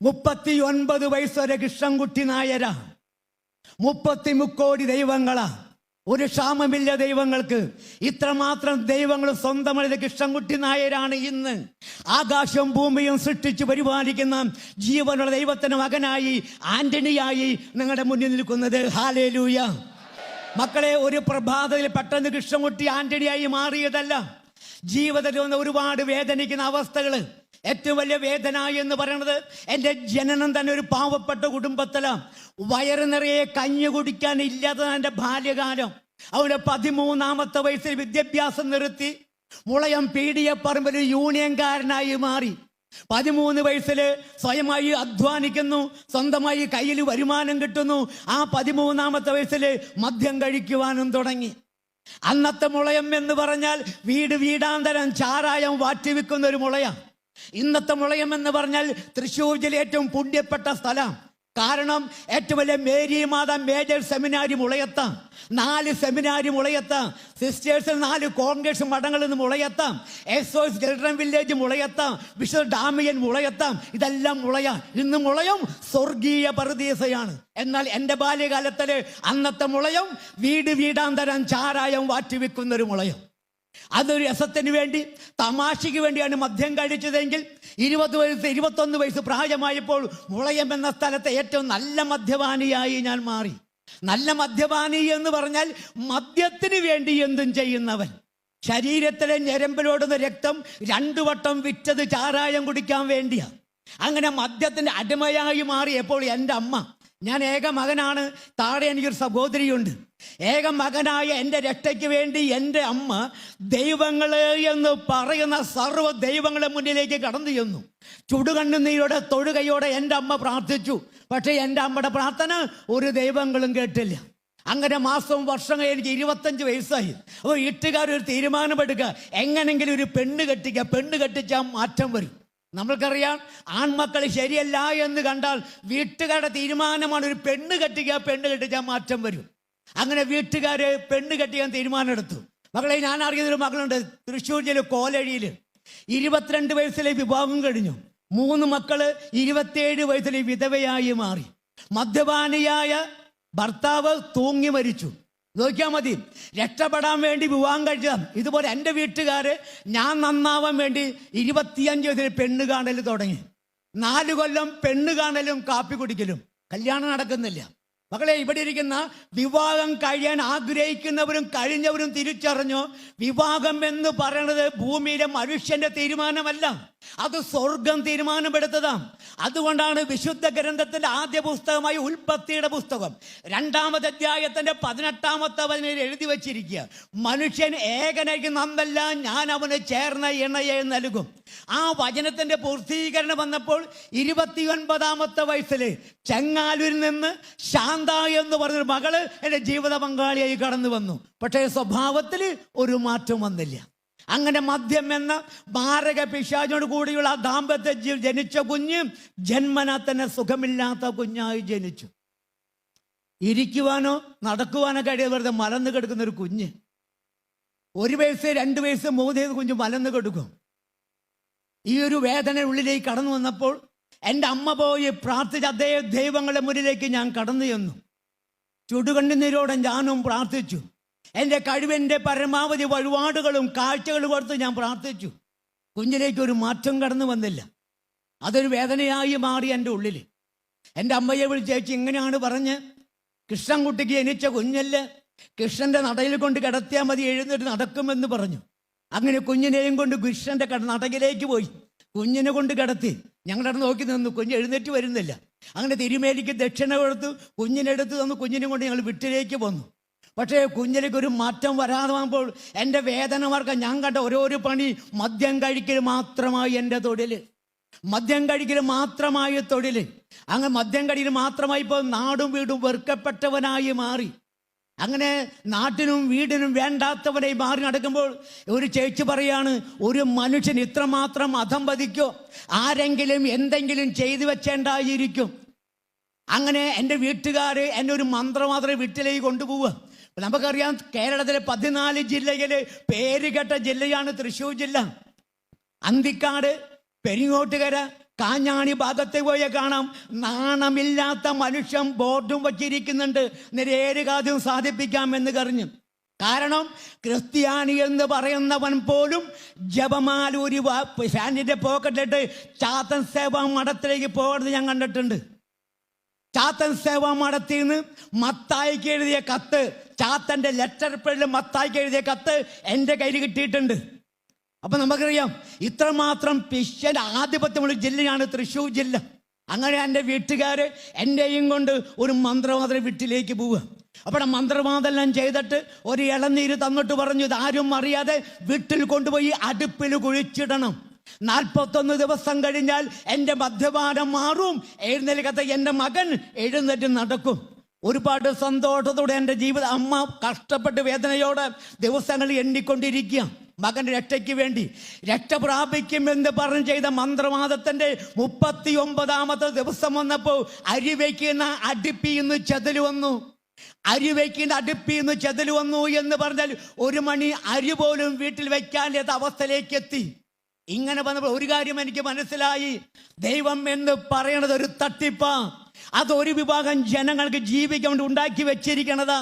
39 വയസ്സുവരെ കൃഷ്ണൻകുട്ടി നായര. 33 കോടി ദൈവങ്ങളാ. ഒരു ക്ഷാമമില്ല ദൈവങ്ങൾക്ക്. ഇത്രമാത്രം ദൈവങ്ങൾ സ്വന്തമായത് കൃഷ്ണൻകുട്ടി നായരാണ്. ഇന്ന് ആകാശവും ഭൂമിയും സൃഷ്ടിച്ച് പരിപാലിക്കുന്ന ജീവനുള്ള ദൈവത്തിന്റെ മകനായി, ആന്റണിയായി നിങ്ങളുടെ മുന്നിൽ നിൽക്കുന്നത്. ഹല്ലേലൂയ. മക്കളെ, ഒരു പ്രഭാതത്തിൽ പെട്ടെന്ന് കൃഷ്ണൻകുട്ടി ആന്റണിയായി മാറിയതല്ല. ജീവിതത്തിൽ വന്ന ഒരുപാട് വേദനിക്കുന്ന അവസ്ഥകൾ. ഏറ്റവും വലിയ വേദന എന്ന് പറയുന്നത് എൻ്റെ ജനനം തന്നെ ഒരു പാവപ്പെട്ട കുടുംബത്തിലാണ്. വയറ് നിറയെ കഞ്ഞി കുടിക്കാൻ ഇല്ലാത്തതാണ് എൻ്റെ ബാല്യകാലം. അവിടെ 13-ാമത്തെ വയസ്സിൽ വിദ്യാഭ്യാസം നിർത്തി മുളയം പീഡിയപ്പറമ്പിൽ യൂണിയൻകാരനായി മാറി. 13 വയസ്സിൽ സ്വയമായി അധ്വാനിക്കുന്നു, സ്വന്തമായി കയ്യിൽ വരുമാനം കിട്ടുന്നു. ആ 13-ാമത്തെ വയസ്സിൽ മദ്യം കഴിക്കുവാനും തുടങ്ങി. അന്നത്തെ മുളയം എന്ന് പറഞ്ഞാൽ വീടാന്തരം ചാരായം വാറ്റിവിക്കുന്ന ഒരു മുളയാണ്. ഇന്നത്തെ മുളയം എന്ന് പറഞ്ഞാൽ തൃശ്ശൂർ ജില്ല ഏറ്റവും പുണ്യപ്പെട്ട സ്ഥലം. കാരണം ഏറ്റവും വലിയ മേരി മാതാ മേജർ സെമിനാരി മുളയത്താം, 4 സെമിനാരി മുളയത്താം, സിസ്റ്റേഴ്സിൽ 4 കോൺഗ്രസ് മഠങ്ങളിൽ നിന്ന് മുളയത്താം, SOS ചിൽഡ്രൻ വില്ലേജ് മുളയത്താം, വിശുദ്ധ ഡാമിയൻ മുളയത്താം. ഇതെല്ലാം മുളയാ. ഇന്ന് മുളയം സ്വർഗീയ പറുദീസയാണ്. എന്നാൽ എൻ്റെ ബാല്യകാലത്തില് അന്നത്തെ മുളയം വീടാന്തരം ചാരായം വാറ്റിവെക്കുന്നൊരു മുളയം. അതൊരു രസത്തിന് വേണ്ടി, തമാശയ്ക്ക് വേണ്ടിയാണ് മദ്യം കഴിച്ചതെങ്കിൽ 20 വയസ്സ് 21 വയസ്സ് പ്രായമായപ്പോൾ മുളയം എന്ന സ്ഥലത്തെ ഏറ്റവും നല്ല മദ്യപാനിയായി ഞാൻ മാറി. നല്ല മദ്യപാനി എന്ന് പറഞ്ഞാൽ മദ്യത്തിന് വേണ്ടി എന്തും ചെയ്യുന്നവൻ. ശരീരത്തിലെ ഞരമ്പിലോടുന്ന രക്തം 2 വട്ടം വിറ്റത് ചാരായം കുടിക്കാൻ വേണ്ടിയാണ്. അങ്ങനെ മദ്യത്തിൻ്റെ അടിമയായി മാറിയപ്പോൾ എൻ്റെ അമ്മ, ഞാൻ ഏക മകനാണ്, താഴെ എനിക്കൊരു സഹോദരിയുണ്ട്. ഏക മകനായ എൻ്റെ രക്ഷയ്ക്ക് വേണ്ടി എൻ്റെ അമ്മ ദൈവങ്ങളെ എന്ന് പറയുന്ന സർവ്വ ദൈവങ്ങളെ മുന്നിലേക്ക് കടന്നു ചെന്നു. ചുടുകണ്ണുനീരോടെ തൊഴുകയോടെ എൻ്റെ അമ്മ പ്രാർത്ഥിച്ചു. പക്ഷേ എൻ്റെ അമ്മയുടെ പ്രാർത്ഥന ഒരു ദൈവങ്ങളും കേട്ടില്ല. അങ്ങനെ മാസവും വർഷം എനിക്ക് 25 വയസ്സായി. അപ്പോൾ വീട്ടുകാരൊരു തീരുമാനമെടുക്കുക, എങ്ങനെങ്കിലും ഒരു പെണ്ണ് കെട്ടിച്ചാൽ മാറ്റം വരും. നമ്മൾക്കറിയാം, ആൺമക്കൾ ശരിയല്ല എന്ന് കണ്ടാൽ വീട്ടുകാരുടെ തീരുമാനമാണ് ഒരു പെണ്ണ് കെട്ടിച്ചാൽ മാറ്റം വരും. അങ്ങനെ വീട്ടുകാർ പെണ്ണ് കെട്ടിക്കാൻ തീരുമാനമെടുത്തു. മകളെ, ഞാൻ അറിയുന്നൊരു മകളുണ്ട് തൃശ്ശൂർ ജില്ല കോലഴിയിൽ. 22 വയസ്സിലെ വിവാഹം കഴിഞ്ഞു. 3 മക്കള് 27 വയസ്സിലെ വിധവയായി മാറി. മദ്യപാനിയായ ഭർത്താവ് തൂങ്ങി മരിച്ചു. നോക്കിയാൽ മതി, രക്ഷപ്പെടാൻ വേണ്ടി വിവാഹം കഴിച്ചതാണ്. ഇതുപോലെ എൻ്റെ വീട്ടുകാര് ഞാൻ നന്നാവാൻ വേണ്ടി 25 വയസ്സിൽ പെണ്ണ് കാണൽ തുടങ്ങി. 4 കൊല്ലം പെണ്ണ് കാണലും കാപ്പി കുടിക്കലും. കല്യാണം നടക്കുന്നില്ല. മകളെ, ഇവിടെ ഇരിക്കുന്ന വിവാഹം കഴിയാൻ ആഗ്രഹിക്കുന്നവരും കഴിഞ്ഞവരും തിരിച്ചറിഞ്ഞോ, വിവാഹം എന്ന് പറയുന്നത് ഭൂമിയിലെ മനുഷ്യന്റെ തീരുമാനമല്ല, അത് സ്വർഗം തീരുമാനമെടുത്തതാണ്. അതുകൊണ്ടാണ് വിശുദ്ധ ഗ്രന്ഥത്തിന്റെ ആദ്യ പുസ്തകമായ ഉൽപ്പത്തിയുടെ പുസ്തകം 2-ാമത്തെ അധ്യായത്തിന്റെ 18-ാമത്തെ വചനത്തിൽ എഴുതി വച്ചിരിക്കുക, മനുഷ്യൻ ഏകനായി നന്നല്ല, ഞാൻ അവന് ചേർന്ന ഇണയെ നൽകും. ആ വചനത്തിന്റെ പൂർത്തീകരണം വന്നപ്പോൾ 29-ാമത്തെ വയസ്സില് ചെങ്ങാലൂരിൽ നിന്ന് ശാന്ത എന്ന് പറഞ്ഞൊരു മകള് എൻ്റെ ജീവിത പങ്കാളിയായി കടന്നു വന്നു. പക്ഷേ സ്വഭാവത്തിൽ ഒരു മാറ്റം വന്നില്ല. അങ്ങനെ മദ്യം എന്ന മാരക പിശാചിനോട് കൂടിയുള്ള ആ ദാമ്പത്യ ജനിച്ച കുഞ്ഞ് ജന്മനാ തന്നെ സുഖമില്ലാത്ത കുഞ്ഞായി ജനിച്ചു. ഇരിക്കുവാനോ നടക്കുവാനോ കഴിയാതെ വെറുതെ മലന്ന് കിടക്കുന്ന ഒരു കുഞ്ഞ്. 1 വയസ്സ് 2 വയസ്സ് 3 വയസ്സ് കുഞ്ഞ് മലന്ന് കിടക്കും. ഈ ഒരു വേദന ഉള്ളിലേക്ക് കടന്നു വന്നപ്പോൾ എൻ്റെ അമ്മ പോയി പ്രാർത്ഥിച്ച് അതേ ദൈവങ്ങളുടെ മുന്നിലേക്ക് ഞാൻ കടന്നു ചെന്നു. ചുടുകണ്ണുനീരോടെ ഞാനും പ്രാർത്ഥിച്ചു. എൻ്റെ കഴിവിൻ്റെ പരമാവധി വഴിപാടുകളും കാഴ്ചകളും കൊടുത്ത് ഞാൻ പ്രാർത്ഥിച്ചു. കുഞ്ഞിലേക്ക് ഒരു മാറ്റം കടന്നു വന്നില്ല. അതൊരു വേദനയായി മാറി എൻ്റെ ഉള്ളിൽ. എൻ്റെ അമ്മയെ വിളിച്ചേച്ചി ഇങ്ങനെയാണ് പറഞ്ഞ്, കൃഷ്ണൻകുട്ടിക്ക് ജനിച്ച കുഞ്ഞല്ലേ, കൃഷ്ണൻ്റെ നടയിൽ കൊണ്ട് കിടത്തിയാൽ മതി, എഴുന്നേറ്റ് നടക്കുമെന്ന് പറഞ്ഞു. അങ്ങനെ കുഞ്ഞിനെയും കൊണ്ട് കൃഷ്ണൻ്റെ നടകിലേക്ക് പോയി. കുഞ്ഞിനെ കൊണ്ട് കിടത്തി. ഞങ്ങളവിടെ നോക്കി നിന്നു. കുഞ്ഞ് എഴുന്നേറ്റ് വരുന്നില്ല. അങ്ങനെ തിരുമേലിക്ക് ദക്ഷിണ കൊടുത്തു, കുഞ്ഞിനെടുത്ത് തന്നു. കുഞ്ഞിനെ കൊണ്ട് ഞങ്ങൾ വീട്ടിലേക്ക് വന്നു. പക്ഷേ കുഞ്ഞിലേക്ക് ഒരു മാറ്റം വരാതെ വന്നപ്പോൾ എൻ്റെ വേദന മാർക്കാൻ ഞാൻ കണ്ട ഓരോരോ പണി മദ്യം കഴിക്കൽ മാത്രമായി എൻ്റെ തൊഴിൽ. മദ്യം കഴിക്കൽ മാത്രമായ തൊഴിൽ. അങ്ങനെ മദ്യം കഴിക്കൽ മാത്രമായി ഇപ്പോൾ നാടും വീടും വെറുക്കപ്പെട്ടവനായി മാറി. അങ്ങനെ നാട്ടിനും വീടിനും വേണ്ടാത്തവനായി മാറി നടക്കുമ്പോൾ ഒരു ചേച്ചി പറയാണ്, ഒരു മനുഷ്യൻ ഇത്രമാത്രം അധംപതിക്കോ, ആരെങ്കിലും എന്തെങ്കിലും ചെയ്തു വെച്ചേണ്ടായിരിക്കും. അങ്ങനെ എൻ്റെ വീട്ടുകാർ എന്നെ ഒരു മന്ത്രമാത്ര വീട്ടിലേക്ക് കൊണ്ടുപോവുക. നമുക്കറിയാം, കേരളത്തിലെ 14 ജില്ലയിൽ പേരുകെട്ട ജില്ലയാണ് തൃശ്ശൂർ ജില്ല. അന്തിക്കാട്, പെരിങ്ങോട്ടുകര, കാഞ്ഞാണി ഭാഗത്ത് പോയ കാണാം, നാണമില്ലാത്ത മനുഷ്യൻ ബോർഡും വച്ചിരിക്കുന്നുണ്ട്, നിരേര് കാര്യം സാധിപ്പിക്കാമെന്ന് കറിഞ്ഞു. കാരണം ക്രിസ്ത്യാനി എന്ന് പറയുന്നവൻ പോലും ജപമാല ഒരു ഫാനിന്റെ പോക്കറ്റിലിട്ട് ചാത്തൻ സേവാ മഠത്തിലേക്ക് പോകുന്നത് ഞാൻ കണ്ടിട്ടുണ്ട്. ചാത്തൻ സേവാ മഠത്തിൽ നിന്ന് മത്തായിക്ക് എഴുതിയ കത്ത്, ചാത്തന്റെ ലെറ്റർ പേരിൽ മത്തായിക്ക് എഴുതിയ കത്ത് എൻ്റെ കയ്യിൽ കിട്ടിയിട്ടുണ്ട്. അപ്പൊ നമുക്കറിയാം ഇത്രമാത്രം പിശന്റെ ആധിപത്യമുള്ള ജില്ലയാണ് തൃശ്ശൂർ ജില്ല. അങ്ങനെ എൻ്റെ വീട്ടുകാര് എൻ്റെയും കൊണ്ട് ഒരു മന്ത്രവാദ വീട്ടിലേക്ക് പോവുക. അവിടെ മന്ത്രവാദെല്ലാം ചെയ്തിട്ട് ഒരു ഇളനീര് തന്നിട്ട് പറഞ്ഞു, ഇതാരും അറിയാതെ വീട്ടിൽ കൊണ്ടുപോയി അടുപ്പിൽ കുഴിച്ചിടണം. 41 ദിവസം കഴിഞ്ഞാൽ എൻ്റെ മദ്യപാനം മാറും, എഴുന്നേൽക്കത്തെ എൻ്റെ മകൻ എഴുന്നേറ്റ് നടക്കും. ഒരുപാട് സന്തോഷത്തോടെ എൻ്റെ ജീവിതം അമ്മ കഷ്ടപ്പെട്ട് വേദനയോടെ ദിവസങ്ങൾ എണ്ണിക്കൊണ്ടിരിക്കുക. മകൻ്റെ രക്ഷയ്ക്ക് വേണ്ടി രക്ഷ പ്രാപിക്കുമെന്ന് പറഞ്ഞ് ചെയ്ത മന്ത്രവാദത്തിൻ്റെ 39ാമത്തെ ദിവസം വന്നപ്പോൾ അരി വയ്ക്കുന്ന അടുപ്പിന്ന് ചെതല് വന്നു. അരി വയ്ക്കുന്ന അടുപ്പിന്ന് ചെതല് വന്നു എന്ന് പറഞ്ഞാൽ 1 മണി അരി പോലും വീട്ടിൽ വയ്ക്കാത്ത അവസ്ഥയിലേക്ക് എത്തി. ഇങ്ങനെ വന്നപ്പോൾ ഒരു കാര്യം എനിക്ക് മനസ്സിലായി, ദൈവം എന്ന് പറയണത് ഒരു തട്ടിപ്പാ. അതൊരു വിഭാഗം ജനങ്ങൾക്ക് ജീവിക്കാൻ വേണ്ടി ഉണ്ടാക്കി വെച്ചിരിക്കണതാ.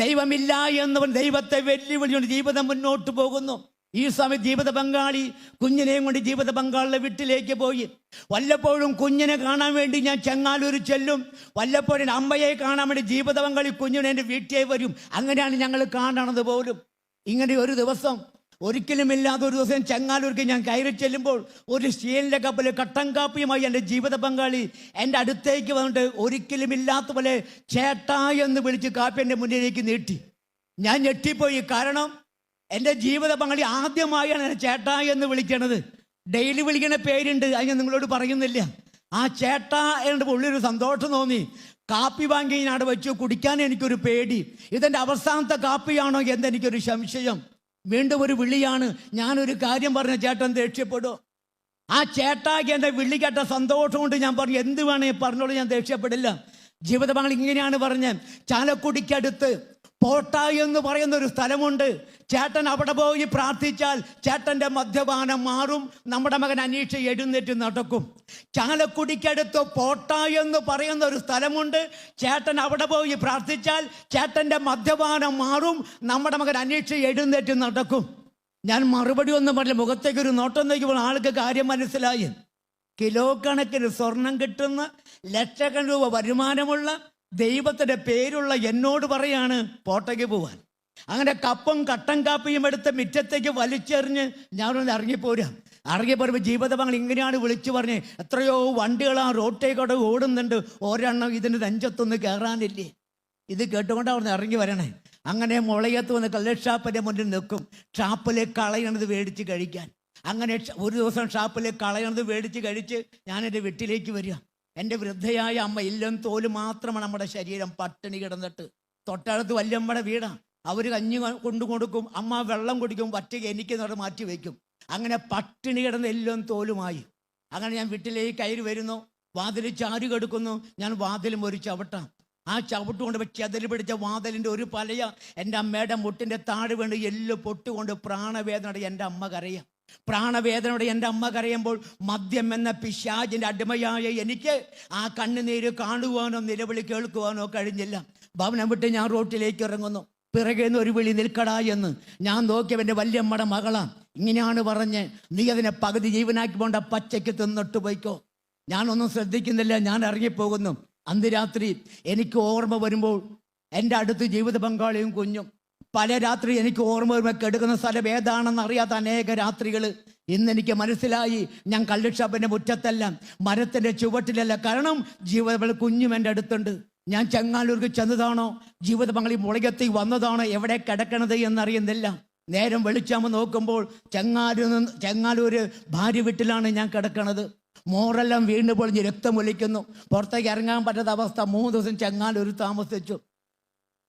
ദൈവമില്ല എന്നവൻ ദൈവത്തെ വെല്ലുവിളിച്ചുകൊണ്ട് ജീവിതം മുന്നോട്ട് പോകുന്നു. ഈ സമയത്ത് ജീവിത പങ്കാളി കുഞ്ഞിനെയും കൊണ്ട് ജീവിത പങ്കാളിയുടെ വീട്ടിലേക്ക് പോയി. വല്ലപ്പോഴും കുഞ്ഞിനെ കാണാൻ വേണ്ടി ഞാൻ ചെങ്ങാലൂർ ചെല്ലും, വല്ലപ്പോഴും അമ്മയെ കാണാൻ വേണ്ടി ജീവിത പങ്കാളി കുഞ്ഞിനെ എൻ്റെ വീട്ടിൽ വരും. അങ്ങനെയാണ് ഞങ്ങൾ കാണണത് പോലും. ഇങ്ങനെ ഒരു ദിവസം, ഒരിക്കലുമില്ലാത്ത ഒരു ദിവസം ചെങ്ങാലൂർക്ക് ഞാൻ കയറി ചെല്ലുമ്പോൾ ഒരു സ്റ്റീലിൻ്റെ കപ്പിൽ കട്ടൻ കാപ്പിയുമായി എൻ്റെ ജീവിത പങ്കാളി എൻ്റെ അടുത്തേക്ക് വന്നിട്ട് ഒരിക്കലുമില്ലാത്ത പോലെ ചേട്ടാ എന്ന് വിളിച്ച് കാപ്പി എൻ്റെ മുന്നിലേക്ക് നീട്ടി. ഞാൻ ഞെട്ടിപ്പോയി. കാരണം എൻ്റെ ജീവിത പങ്കാളി ആദ്യമായാണ് എന്നെ ചേട്ടാ എന്ന് വിളിക്കണത്. ഡെയിലി വിളിക്കുന്ന പേരുണ്ട്, അത് ഞാൻ നിങ്ങളോട് പറയുന്നില്ല. ആ ചേട്ടാ എൻ്റെ ഉള്ളിലൊരു സന്തോഷം തോന്നി. കാപ്പി വാങ്ങി ഞാൻ അവിടെ വെച്ചു. കുടിക്കാൻ എനിക്കൊരു പേടി, ഇതെൻ്റെ അവസാനത്തെ കാപ്പിയാണോ എന്നെനിക്കൊരു സംശയം. വീണ്ടും ഒരു വിളിയാണ്. ഞാനൊരു കാര്യം പറഞ്ഞ ചേട്ടൻ ദേഷ്യപ്പെടും. ആ ചേട്ടാക്ക് എൻ്റെ വിളി കേട്ട സന്തോഷം കൊണ്ട് ഞാൻ പറഞ്ഞു, എന്ത് വേണേ പറഞ്ഞോളൂ, ഞാൻ ദേഷ്യപ്പെടില്ല. ജീവിത പങ്കാളി ഇങ്ങനെയാണ് പറഞ്ഞത്, ചാലക്കുടിക്കടുത്ത് പോട്ട എന്ന് പറയുന്ന ഒരു സ്ഥലമുണ്ട്. ചേട്ടൻ അവിടെ പോയി പ്രാർത്ഥിച്ചാൽ ചേട്ടൻ്റെ മദ്യപാനം മാറും, നമ്മുടെ മകൻ അനീഷ എഴുന്നേറ്റ് നടക്കും. ചാലക്കുടിക്കടുത്ത് പോട്ട എന്ന് പറയുന്ന ഒരു സ്ഥലമുണ്ട്. ചേട്ടൻ അവിടെ പോയി പ്രാർത്ഥിച്ചാൽ ചേട്ടൻ്റെ മദ്യപാനം മാറും, നമ്മുടെ മകൻ അനീഷ എഴുന്നേറ്റ് നടക്കും. ഞാൻ മറുപടി ഒന്നും പറഞ്ഞില്ല. മുഖത്തേക്ക് ഒരു നോട്ടം നോക്കിയപ്പോൾ ആൾക്ക് കാര്യം മനസ്സിലായി. കിലോ കണക്കിന് സ്വർണം കിട്ടുന്ന, ലക്ഷക്കണക്കിന് രൂപ വരുമാനമുള്ള, ദൈവത്തിൻ്റെ പേരുള്ള എന്നോട് പറയാണ് പോട്ടയ്ക്ക് പോവാൻ. അങ്ങനെ കപ്പും കട്ടൻ കാപ്പിയും എടുത്ത് മുറ്റത്തേക്ക് വലിച്ചെറിഞ്ഞ് ഞാനൊന്ന് ഇറങ്ങിപ്പോരാം. ഇറങ്ങിപ്പോരുമ്പോൾ ജീവിത പങ്കാളി ഇങ്ങനെയാണ് വിളിച്ചു പറഞ്ഞ്, എത്രയോ വണ്ടികൾ ആ റോട്ടേക്കൂടെ ഓടുന്നുണ്ട്, ഒരെണ്ണം ഇതിന് നെഞ്ചത്തൊന്ന് കയറാനില്ലേ. ഇത് കേട്ടുകൊണ്ട് അവിടെ നിന്ന് ഇറങ്ങി വരണേ. അങ്ങനെ മുളയത്ത് വന്ന് കള്ള് മുന്നിൽ നിൽക്കും. ഷാപ്പിലേക്ക് കളയണത് മേടിച്ച് കഴിക്കാൻ. അങ്ങനെ ഒരു ദിവസം ഷാപ്പിലേക്ക് കളയണത് മേടിച്ച് കഴിച്ച് ഞാൻ എൻ്റെ വീട്ടിലേക്ക് വരിക. എൻ്റെ വൃദ്ധയായ അമ്മ ഇല്ലം തോല് മാത്രമാണ് നമ്മുടെ ശരീരം, പട്ടിണി കിടന്നിട്ട്. തൊട്ടടുത്ത് വല്യമ്മയുടെ വീടാണ്. അവർ കഞ്ഞി കൊണ്ടു കൊടുക്കും, അമ്മ വെള്ളം കുടിക്കും, വറ്റക എനിക്ക് നിറ മാറ്റി വയ്ക്കും. അങ്ങനെ പട്ടിണി കിടന്ന് എല്ലാം തോലുമായി. അങ്ങനെ ഞാൻ വീട്ടിലേക്ക് കയറി വരുന്നു, വാതിൽ ചാരി കെടുക്കുന്നു. ഞാൻ വാതിലും ഒരു ചവിട്ടാം. ആ ചവിട്ട് കൊണ്ട് ചെതല് പിടിച്ച വാതിലിൻ്റെ ഒരു പലയ എൻ്റെ അമ്മയുടെ മുട്ടിൻ്റെ താഴെ വീണ് എല്ല് പൊട്ടുകൊണ്ട് പ്രാണവേദനയുടെ എൻ്റെ അമ്മ കരയാം. പ്രാണവേദനയോടെ എൻ്റെ അമ്മ കരയുമ്പോൾ മദ്യം എന്ന പിശാചിൻ്റെ അടിമയായ എനിക്ക് ആ കണ്ണുനീര് കാണുവാനോ നിലവിളി കേൾക്കുവാനോ കഴിഞ്ഞില്ല. ഭവനം വിട്ട് ഞാൻ റോട്ടിലേക്ക് ഇറങ്ങുന്നു. പിറകേന്ന് ഒരു വിളി, നിൽക്കടാ എന്ന്. ഞാൻ നോക്കിയവൻ്റെ വല്യമ്മയുടെ മകളാണ്. ഇങ്ങനെയാണ് പറഞ്ഞ്, നീ അതിനെ പകുതി ജീവനാക്കി പോണ്ട, പച്ചയ്ക്ക് തിന്നിട്ട് പോയിക്കോ. ഞാനൊന്നും ശ്രദ്ധിക്കുന്നില്ല, ഞാൻ ഇറങ്ങിപ്പോകുന്നു. അന്ന് രാത്രി എനിക്ക് ഓർമ്മ വരുമ്പോൾ എൻ്റെ അടുത്ത് ജീവിത പങ്കാളിയും കുഞ്ഞും. പല രാത്രി എനിക്ക് ഓർമ്മ വരുമ്പോൾ കെടുക്കുന്ന സ്ഥലം ഏതാണെന്ന് അറിയാത്ത അനേക രാത്രികൾ. ഇന്നെനിക്ക് മനസ്സിലായി, ഞാൻ കള്ളുഷാപ്പിൻ്റെ മുറ്റത്തല്ല, മരത്തിൻ്റെ ചുവട്ടിലല്ല. കാരണം ജീവിത കുഞ്ഞും എൻ്റെ അടുത്തുണ്ട്. ഞാൻ ചെങ്ങാലൂർക്ക് ചെന്നതാണോ, ജീവിത പങ്കാളി മുളകത്തി വന്നതാണോ, എവിടെ കിടക്കണത് എന്നറിയുന്നില്ല. നേരം വെളിച്ചാകുമ്പോൾ നോക്കുമ്പോൾ ചെങ്ങാലൂര് ഭാര്യ വീട്ടിലാണ് ഞാൻ കിടക്കണത്. മോറെല്ലാം വീണ്ടും പൊളിഞ്ഞ് രക്തം ഒലിക്കുന്നു. പുറത്തേക്ക് ഇറങ്ങാൻ പറ്റാത്ത അവസ്ഥ. 3 ദിവസം ചെങ്ങാലൂർ താമസിച്ചു.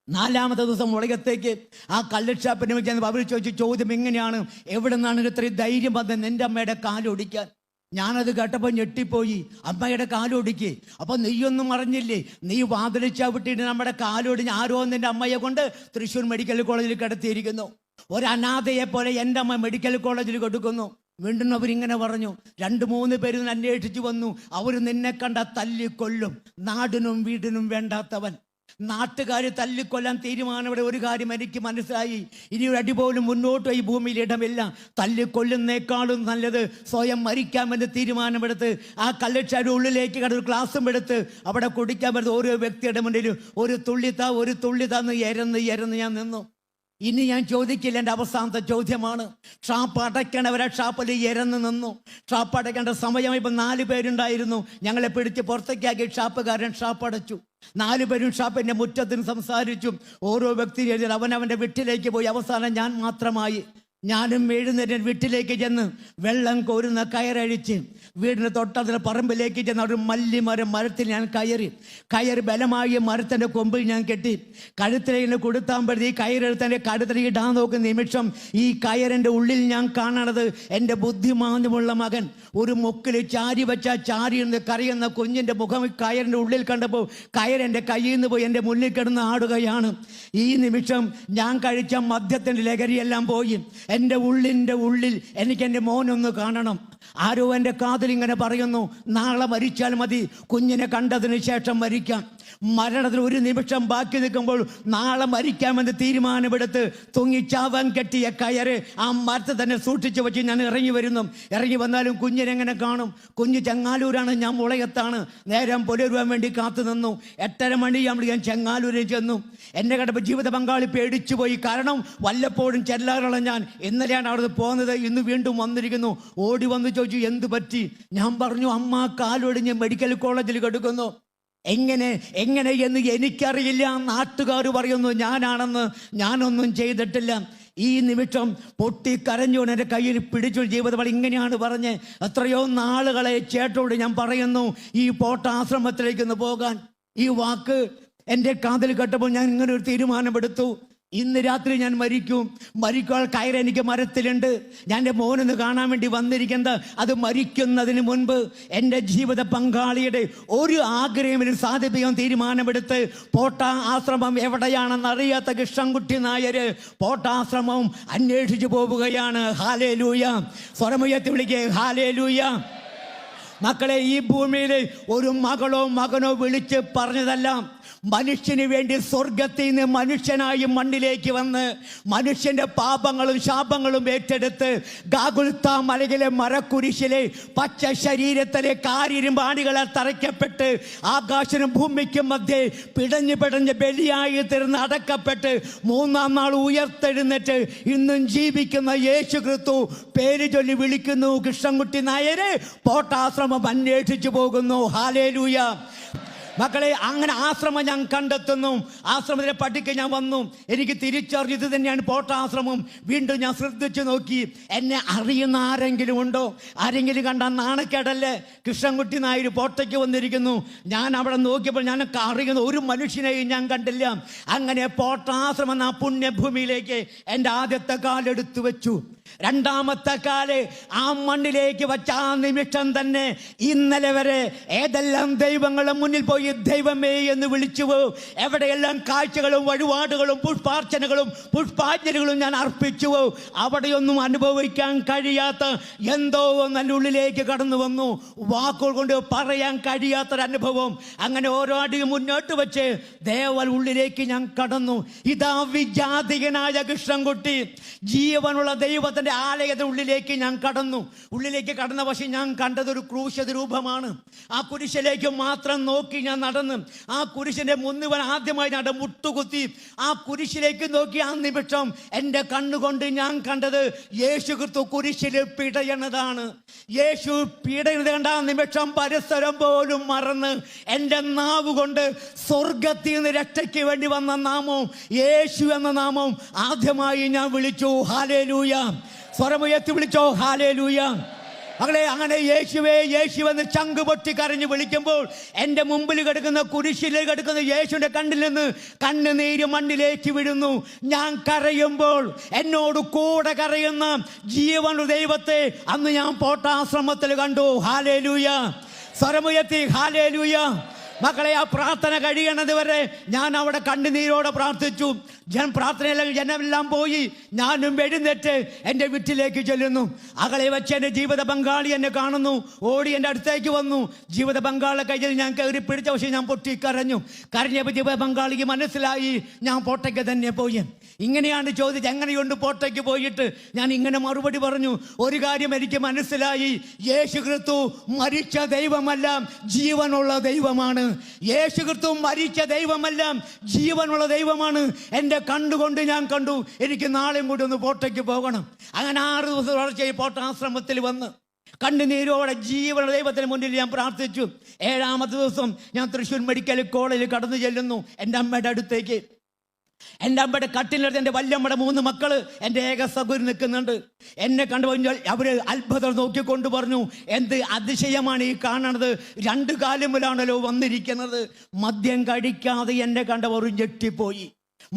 4ാമത്തെ ദിവസം മുളകത്തേക്ക് ആ കള്ള് ഷാപ്പിന് വെച്ച് അവർ ചോദിച്ചു ചോദ്യം ഇങ്ങനെയാണ്, എവിടെ നിന്നാണ് ഇത്രയും ധൈര്യം വന്നത് നിൻ്റെ അമ്മയുടെ കാലൊടിക്കാൻ? ഞാനത് കേട്ടപ്പോൾ ഞെട്ടിപ്പോയി. അമ്മയുടെ കാലൊടിക്ക്. അപ്പോൾ നീയൊന്നും അറിഞ്ഞില്ലേ? നീ വാതിലിച്ചാ വിട്ടിട്ട് നമ്മുടെ കാലൊടിഞ്ഞ് ആരോ നിൻ്റെ അമ്മയെ കൊണ്ട് തൃശ്ശൂർ മെഡിക്കൽ കോളേജിൽ കിടത്തിയിരിക്കുന്നു. ഒരു അനാഥയെ പോലെ എൻ്റെ അമ്മ മെഡിക്കൽ കോളേജിൽ കൊടുക്കുന്നു. വീണ്ടും അവരിങ്ങനെ പറഞ്ഞു, 2-3 പേര് അന്വേഷിച്ചു വന്നു. അവർ നിന്നെ കണ്ട തല്ലിക്കൊല്ലും, നാടിനും വീടിനും വേണ്ടാത്തവൻ. നാട്ടുകാർ തല്ലിക്കൊല്ലാൻ തീരുമാനമെടുത്ത ഒരു കാര്യം എനിക്ക് മനസ്സിലായി, ഇനി ഒരു അടി പോലും മുന്നോട്ട് ഈ ഭൂമിയിൽ ഇടമില്ല. തല്ലിക്കൊല്ലുന്നേക്കാളും നല്ലത് സ്വയം മരിക്കാമെന്ന് തീരുമാനമെടുത്ത് ആ കള്ളിച്ചാരുടെ ഉള്ളിലേക്ക് കടന്ന് ക്ലാസ്സും എടുത്ത് അവിടെ കുടിക്കാൻ പറ്റുന്ന ഓരോ വ്യക്തിയുടെ മുന്നിൽ ഒരു തുള്ളിത്താന്ന് എരന്ന് ഞാൻ നിന്നു. ഇനി ഞാൻ ചോദിക്കില്ല, എൻ്റെ അവസാനത്തെ ചോദ്യമാണ്. ഷാപ്പ് അടയ്ക്കണവരെ ഷാപ്പിൽ എരന്ന് നിന്നു. ഷാപ്പ് അടയ്ക്കേണ്ട സമയം ഇപ്പം 4 പേരുണ്ടായിരുന്നു. ഞങ്ങളെ പിടിച്ച് പുറത്തേക്കാക്കി ഷാപ്പുകാരൻ ഷാപ്പ് അടച്ചു. 4 പേരും ഷാപ്പിൻ്റെ മുറ്റത്തിന് സംസാരിച്ചു. ഓരോ വ്യക്തി അവനവൻ്റെ വീട്ടിലേക്ക് പോയി. അവസാനം ഞാൻ മാത്രമായി. ഞാനും എഴുന്നേറ്റ് വീട്ടിലേക്ക് ചെന്ന് വെള്ളം കോരുന്ന കയറഴിച്ച് വീടിന് തൊട്ടതിന് പറമ്പിലേക്ക് ചെന്ന് ഒരു മരത്തിൽ ഞാൻ കയറി ബലമായി മരത്തിൻ്റെ കൊമ്പിൽ ഞാൻ കെട്ടി കഴുത്തിലേക്ക് കൊടുത്താമ്പഴി ഈ കയറെടുത്ത് കഴുത്തിലേക്ക് ഇടാൻ നോക്കുന്ന നിമിഷം ഈ കയറിൻ്റെ ഉള്ളിൽ ഞാൻ കാണണത് എൻ്റെ ബുദ്ധിമാന്യമുള്ള മകൻ ഒരു മുക്കിൽ ചാരി വെച്ച ചാരി നിന്ന് കരയുന്ന കുഞ്ഞിൻ്റെ മുഖം കയറിൻ്റെ ഉള്ളിൽ കണ്ടപ്പോൾ കയറെൻ്റെ കയ്യിൽ നിന്ന് പോയി എൻ്റെ മുന്നിൽ കിടന്ന് ആടുകയാണ്. ഈ നിമിഷം ഞാൻ കഴിച്ച മദ്യത്തിൻ്റെ ലഹരിയെല്ലാം പോയി. എൻ്റെ ഉള്ളിൻ്റെ ഉള്ളിൽ എനിക്ക് എൻ്റെ മോനൊന്ന് കാണണം. ആരോ എൻ്റെ കാതിൽ ഇങ്ങനെ പറയുന്നു, നാളെ മരിച്ചാൽ മതി, കുഞ്ഞിനെ കണ്ടതിന് ശേഷം മരിക്കാം. മരണത്തിന് ഒരു നിമിഷം ബാക്കി നിൽക്കുമ്പോൾ നാളെ മരിക്കാമെന്ന് തീരുമാനമെടുത്ത് തൂങ്ങിച്ചാവാൻ കെട്ടിയ കയറ് ആ മരത്തിൽ തന്നെ സൂക്ഷിച്ചു വെച്ച് ഞാൻ ഇറങ്ങി വന്നാലും കുഞ്ഞിനെങ്ങനെ കാണും? കുഞ്ഞ് ചെങ്ങാലൂരാണ്, ഞാൻ മുളയത്താണ്. നേരം പുലരുവാൻ വേണ്ടി കാത്തു നിന്നു. 8:30 മണിയാകുമ്പോൾ ഞാൻ ചെങ്ങാലൂരിൽ ചെന്നു. എന്നെ കണ്ടപ്പോൾ ജീവിത പങ്കാളി പേടിച്ചു പോയി. കാരണം വല്ലപ്പോഴും ചെല്ലാറുള്ള ഞാൻ ഇന്നലെയാണ് അവിടെ പോകുന്നത്, ഇന്ന് വീണ്ടും വന്നിരിക്കുന്നു. ഓടി വന്ന് ചോദിച്ചു, എന്ത് പറ്റി? ഞാൻ പറഞ്ഞു, അമ്മ കാലൊടിഞ്ഞ് മെഡിക്കൽ കോളേജിൽ കിടക്കുന്നു. എങ്ങനെ എന്ന് എനിക്കറിയില്ല. നാട്ടുകാർ പറയുന്നു ഞാനാണെന്ന്. ഞാനൊന്നും ചെയ്തിട്ടില്ല. ഈ നിമിഷം പൊട്ടി കരഞ്ഞുകൊണ്ട് എൻ്റെ കയ്യിൽ പിടിച്ചു. ജീവിതം ഇങ്ങനെയാണ് പറഞ്ഞ്, എത്രയോ നാളുകളെ ചേട്ടോട് ഞാൻ പറയുന്നു ഈ പോട്ട ആശ്രമത്തിലേക്കൊന്ന് പോകാൻ. ഈ വാക്ക് എൻ്റെ കാതിൽ കേട്ടപ്പോൾ ഞാൻ ഇങ്ങനെ ഒരു തീരുമാനമെടുത്തു, ഇന്ന് രാത്രി ഞാൻ മരിക്കുവാൻ കയറ് എനിക്ക് മരത്തിലുണ്ട്. ഞാൻ എൻ്റെ മോനൊന്ന് കാണാൻ വേണ്ടി വന്നിരിക്കുന്നത്. അത് മരിക്കുന്നതിന് മുൻപ് എൻ്റെ ജീവിത പങ്കാളിയുടെ ഒരു ആഗ്രഹം സാധിപ്പിക്കാൻ തീരുമാനമെടുത്ത് പോട്ട ആശ്രമം എവിടെയാണെന്ന് അറിയാത്ത കൃഷ്ണൻകുട്ടി നായർ പോട്ടാശ്രമം അന്വേഷിച്ചു പോവുകയാണ്. ഹാലേലൂയ! സ്വരമുയർത്തി വിളിക്കേ, ഹാലേലൂയ! മക്കളെ, ഈ ഭൂമിയിൽ ഒരു മകനോ വിളിച്ച് പറഞ്ഞതല്ല. മനുഷ്യന് വേണ്ടി സ്വർഗത്തിൽ നിന്ന് മനുഷ്യനായി മണ്ണിലേക്ക് വന്ന് മനുഷ്യന്റെ പാപങ്ങളും ശാപങ്ങളും ഏറ്റെടുത്ത് ഗാഗുൽത്ത മലയിലെ മരക്കുരിശിലെ പച്ച ശരീരത്തിലെ കാരിരുമ്പാണികളെ തറയ്ക്കപ്പെട്ട് ആകാശനും ഭൂമിക്കും മധ്യേ പിടഞ്ഞ് ബലിയായി തീർന്ന് അടക്കപ്പെട്ട് 3-ാം നാൾ ഉയർത്തെഴുന്നേറ്റ് ഇന്നും ജീവിക്കുന്ന യേശു ക്രിസ്തു പേര് ചൊല്ലി വിളിക്കുന്നു. കൃഷ്ണൻകുട്ടി നായര് പോട്ടാശ്രമം അന്വേഷിച്ചു പോകുന്നു. ഹാലേലൂയ! മക്കളെ, അങ്ങനെ ആശ്രമം ഞാൻ കണ്ടെത്തുന്നു. ആശ്രമത്തിലെ പട്ടിക്ക് ഞാൻ വന്നു. എനിക്ക് തിരിച്ചറിഞ്ഞു ഇത് തന്നെയാണ് പോട്ടാശ്രമം. വീണ്ടും ഞാൻ ശ്രദ്ധിച്ചു നോക്കി, എന്നെ അറിയുന്ന ആരെങ്കിലും ഉണ്ടോ? ആരെങ്കിലും കണ്ടാൽ നാണക്കേടല്ലേ? കൃഷ്ണൻകുട്ടി നായർ പോട്ടയ്ക്ക് വന്നിരിക്കുന്നു. ഞാൻ അവിടെ നോക്കിയപ്പോൾ ഞാൻ അറിയുന്ന ഒരു മനുഷ്യനെയും ഞാൻ കണ്ടില്ല. അങ്ങനെ പോട്ടാശ്രമം എന്ന പുണ്യഭൂമിയിലേക്ക് എൻ്റെ ആദ്യത്തെ കാലെടുത്തു വെച്ചു. രണ്ടാമത്തെ കാല് ആ മണ്ണിലേക്ക് വച്ച ആ നിമിഷം തന്നെ ഇന്നലെ വരെ ഏതെല്ലാം ദൈവങ്ങളുടെ മുന്നിൽ പോയി ദൈവമേ എന്ന് വിളിച്ചുവോ, എവിടെയെല്ലാം കാഴ്ചകളും വഴിപാടുകളും പുഷ്പാർച്ചനകളും പുഷ്പാഞ്ജലികളും ഞാൻ അർപ്പിച്ചുവോ, അവിടെയൊന്നും അനുഭവിക്കാൻ കഴിയാത്ത എന്തോ നല്ല ഉള്ളിലേക്ക് കടന്നു വന്നു. വാക്കുകൾ കൊണ്ട് പറയാൻ കഴിയാത്തൊരനുഭവം. അങ്ങനെ ഓരോ അടിയും മുന്നോട്ട് വെച്ച് ദേവൽ ഉള്ളിലേക്ക് ഞാൻ കടന്നു. ഇതാ വിജാതികനായ കൃഷ്ണൻകുട്ടി ജീവനുള്ള ദൈവത്തിന്റെ ആലയത്തിന്റെ ഉള്ളിലേക്ക് ഞാൻ കടന്നു. ഉള്ളിലേക്ക് കടന്ന പക്ഷേ ഞാൻ കണ്ടത് ഒരു ക്രൂശ രൂപമാണ്. ആ കുരിശിലേക്ക് മാത്രം നോക്കി ഞാൻ നടന്നു. ആ കുരിശിന്റെ മുന്നുവൻ ആദ്യമായി ഞാൻ മുട്ടുകുത്തി ആ കുരിശിലേക്ക് നോക്കി. ആ നിമിഷം എൻ്റെ കണ്ണുകൊണ്ട് ഞാൻ കണ്ടത് യേശു ക്രിസ്തു കുരിശിൽ പിടയണതാണ്. യേശു പിടയുന്നത് കണ്ട ആ നിമിഷം പരിസരം പോലും മറന്ന് എൻ്റെ നാവ് കൊണ്ട് സ്വർഗത്തിൽ നിന്ന് രക്ഷയ്ക്ക് വേണ്ടി വന്ന നാമം യേശു എന്ന നാമം ആദ്യമായി ഞാൻ വിളിച്ചു. ഹാലേലൂയ! സ്വരമുയർത്തി വിളിച്ചോ, ഹാലേലൂയ! മകളെ, അങ്ങനെ യേശുവേ യേശുവെന്ന് ചങ്ക് പൊട്ടി കരഞ്ഞ് വിളിക്കുമ്പോൾ എൻ്റെ മുമ്പിൽ കിടക്കുന്ന കുരിശിലേക്ക് കിടക്കുന്ന യേശുവിൻ്റെ കണ്ണിൽ നിന്ന് കണ്ണുനീര് മണ്ണിലേക്ക് വീഴുന്നു. ഞാൻ കരയുമ്പോൾ എന്നോട് കൂടെ കരയുന്ന ജീവനുള്ള ദൈവത്തെ അന്ന് ഞാൻ പോട്ടാശ്രമത്തിൽ കണ്ടു. ഹാലേലൂയ! സ്വരമുയർത്തി ഹാലേലൂയ! മക്കളെ, ആ പ്രാർത്ഥന കഴിയണത് വരെ ഞാൻ അവിടെ കണ്ണുനീരോടെ പ്രാർത്ഥിച്ചു. ജനമെല്ലാം പോയി. ഞാനും എഴുന്നേറ്റ് എൻ്റെ വീട്ടിലേക്ക് ചെല്ലുന്നു. അകലെ വെച്ച് എൻ്റെ ജീവിത പങ്കാളി എന്നെ കാണുന്നു. ഓടി എൻ്റെ അടുത്തേക്ക് വന്നു. ജീവിത പങ്കാളി കയ്യിൽ ഞാൻ കയറി പിടിച്ച, പക്ഷേ ഞാൻ പൊട്ടിക്കരഞ്ഞു. കരഞ്ഞപ്പോൾ ജീവിത പങ്കാളിക്ക് മനസ്സിലായി ഞാൻ പോട്ടയ്ക്ക് തന്നെ പോയി. ഇങ്ങനെയാണ് ചോദിച്ചത്, എങ്ങനെയുണ്ട് പോട്ടയ്ക്ക് പോയിട്ട്? ഞാൻ ഇങ്ങനെ മറുപടി പറഞ്ഞു, ഒരു കാര്യം എനിക്ക് മനസ്സിലായി, യേശു ക്രിസ്തു മരിച്ച ദൈവമല്ല, ജീവനുള്ള ദൈവമാണ്. യേശു ക്രിസ്തു മരിച്ച ദൈവമല്ല, ജീവനുള്ള ദൈവമാണ്. എൻ്റെ കണ്ടുകൊണ്ട് ഞാൻ കണ്ടു, എനിക്ക് നാളെയും കൂടി ഒന്ന് പോട്ടയ്ക്ക് പോകണം. അങ്ങനെ 6 ദിവസം തുടർച്ചയായി പോട്ടാശ്രമത്തിൽ വന്ന് കണ്ണുനീരോടെ ജീവന ദൈവത്തിന് മുന്നിൽ ഞാൻ പ്രാർത്ഥിച്ചു. 7ാമത്തെ ദിവസം ഞാൻ തൃശ്ശൂർ മെഡിക്കൽ കോളേജിൽ കടന്നു ചെല്ലുന്നു. എൻ്റെ അമ്മയുടെ അടുത്തേക്ക്. എൻ്റെ അമ്മയുടെ കട്ടിലെടുത്ത് എൻ്റെ വല്യമ്മയുടെ 3 മക്കള്, എൻ്റെ ഏക സഹോദരി നിൽക്കുന്നുണ്ട്. എന്നെ കണ്ടു കഴിഞ്ഞാൽ അവര് അത്ഭുതം നോക്കിക്കൊണ്ട് പറഞ്ഞു, എന്ത് അതിശയമാണ് ഈ കാണണത്, 2 കാലുമ്പിലാണല്ലോ വന്നിരിക്കുന്നത്. മദ്യം കഴിക്കാതെ എന്നെ കണ്ടവർ ഞെട്ടിപ്പോയി.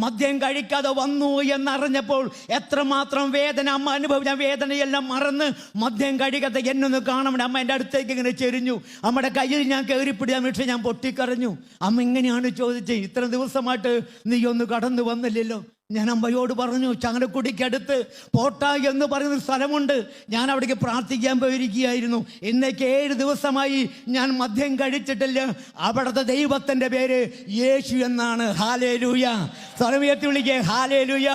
മദ്യം കഴിക്കാതെ വന്നു എന്നറിഞ്ഞപ്പോൾ എത്രമാത്രം വേദന അമ്മ അനുഭവിച്ച വേദനയെല്ലാം മറന്ന് മദ്യം കഴിക്കാതെ എന്നൊന്ന് കാണണം. അമ്മ എൻ്റെ അടുത്തേക്ക് ഇങ്ങനെ ചെരിഞ്ഞു. അമ്മയുടെ കയ്യിൽ ഞാൻ കയറിപ്പിടിയാൻ പക്ഷേ ഞാൻ പൊട്ടിക്കരഞ്ഞു. അമ്മ ഇങ്ങനെയാണ് ചോദിച്ചത്, ഇത്ര ദിവസമായിട്ട് നീ ഒന്ന് കടന്നു വന്നില്ലല്ലോ. ഞാൻ അമ്മയോട് പറഞ്ഞു, ചങ്ങനക്കുടിക്കടുത്ത് പോട്ട എന്ന് പറയുന്ന സ്ഥലമുണ്ട്, ഞാൻ അവിടേക്ക് പ്രാർത്ഥിക്കാൻ പോയിരിക്കുകയായിരുന്നു. ഇന്നേക്ക് 7 ദിവസമായി ഞാൻ മദ്യം കഴിച്ചിട്ടില്ല. അവിടുത്തെ ദൈവത്തിൻ്റെ പേര് യേശു എന്നാണ്. ഹാലേലൂയ. സ്വരമുയർത്തി വിളിക്കേ, ഹാലേലൂയ.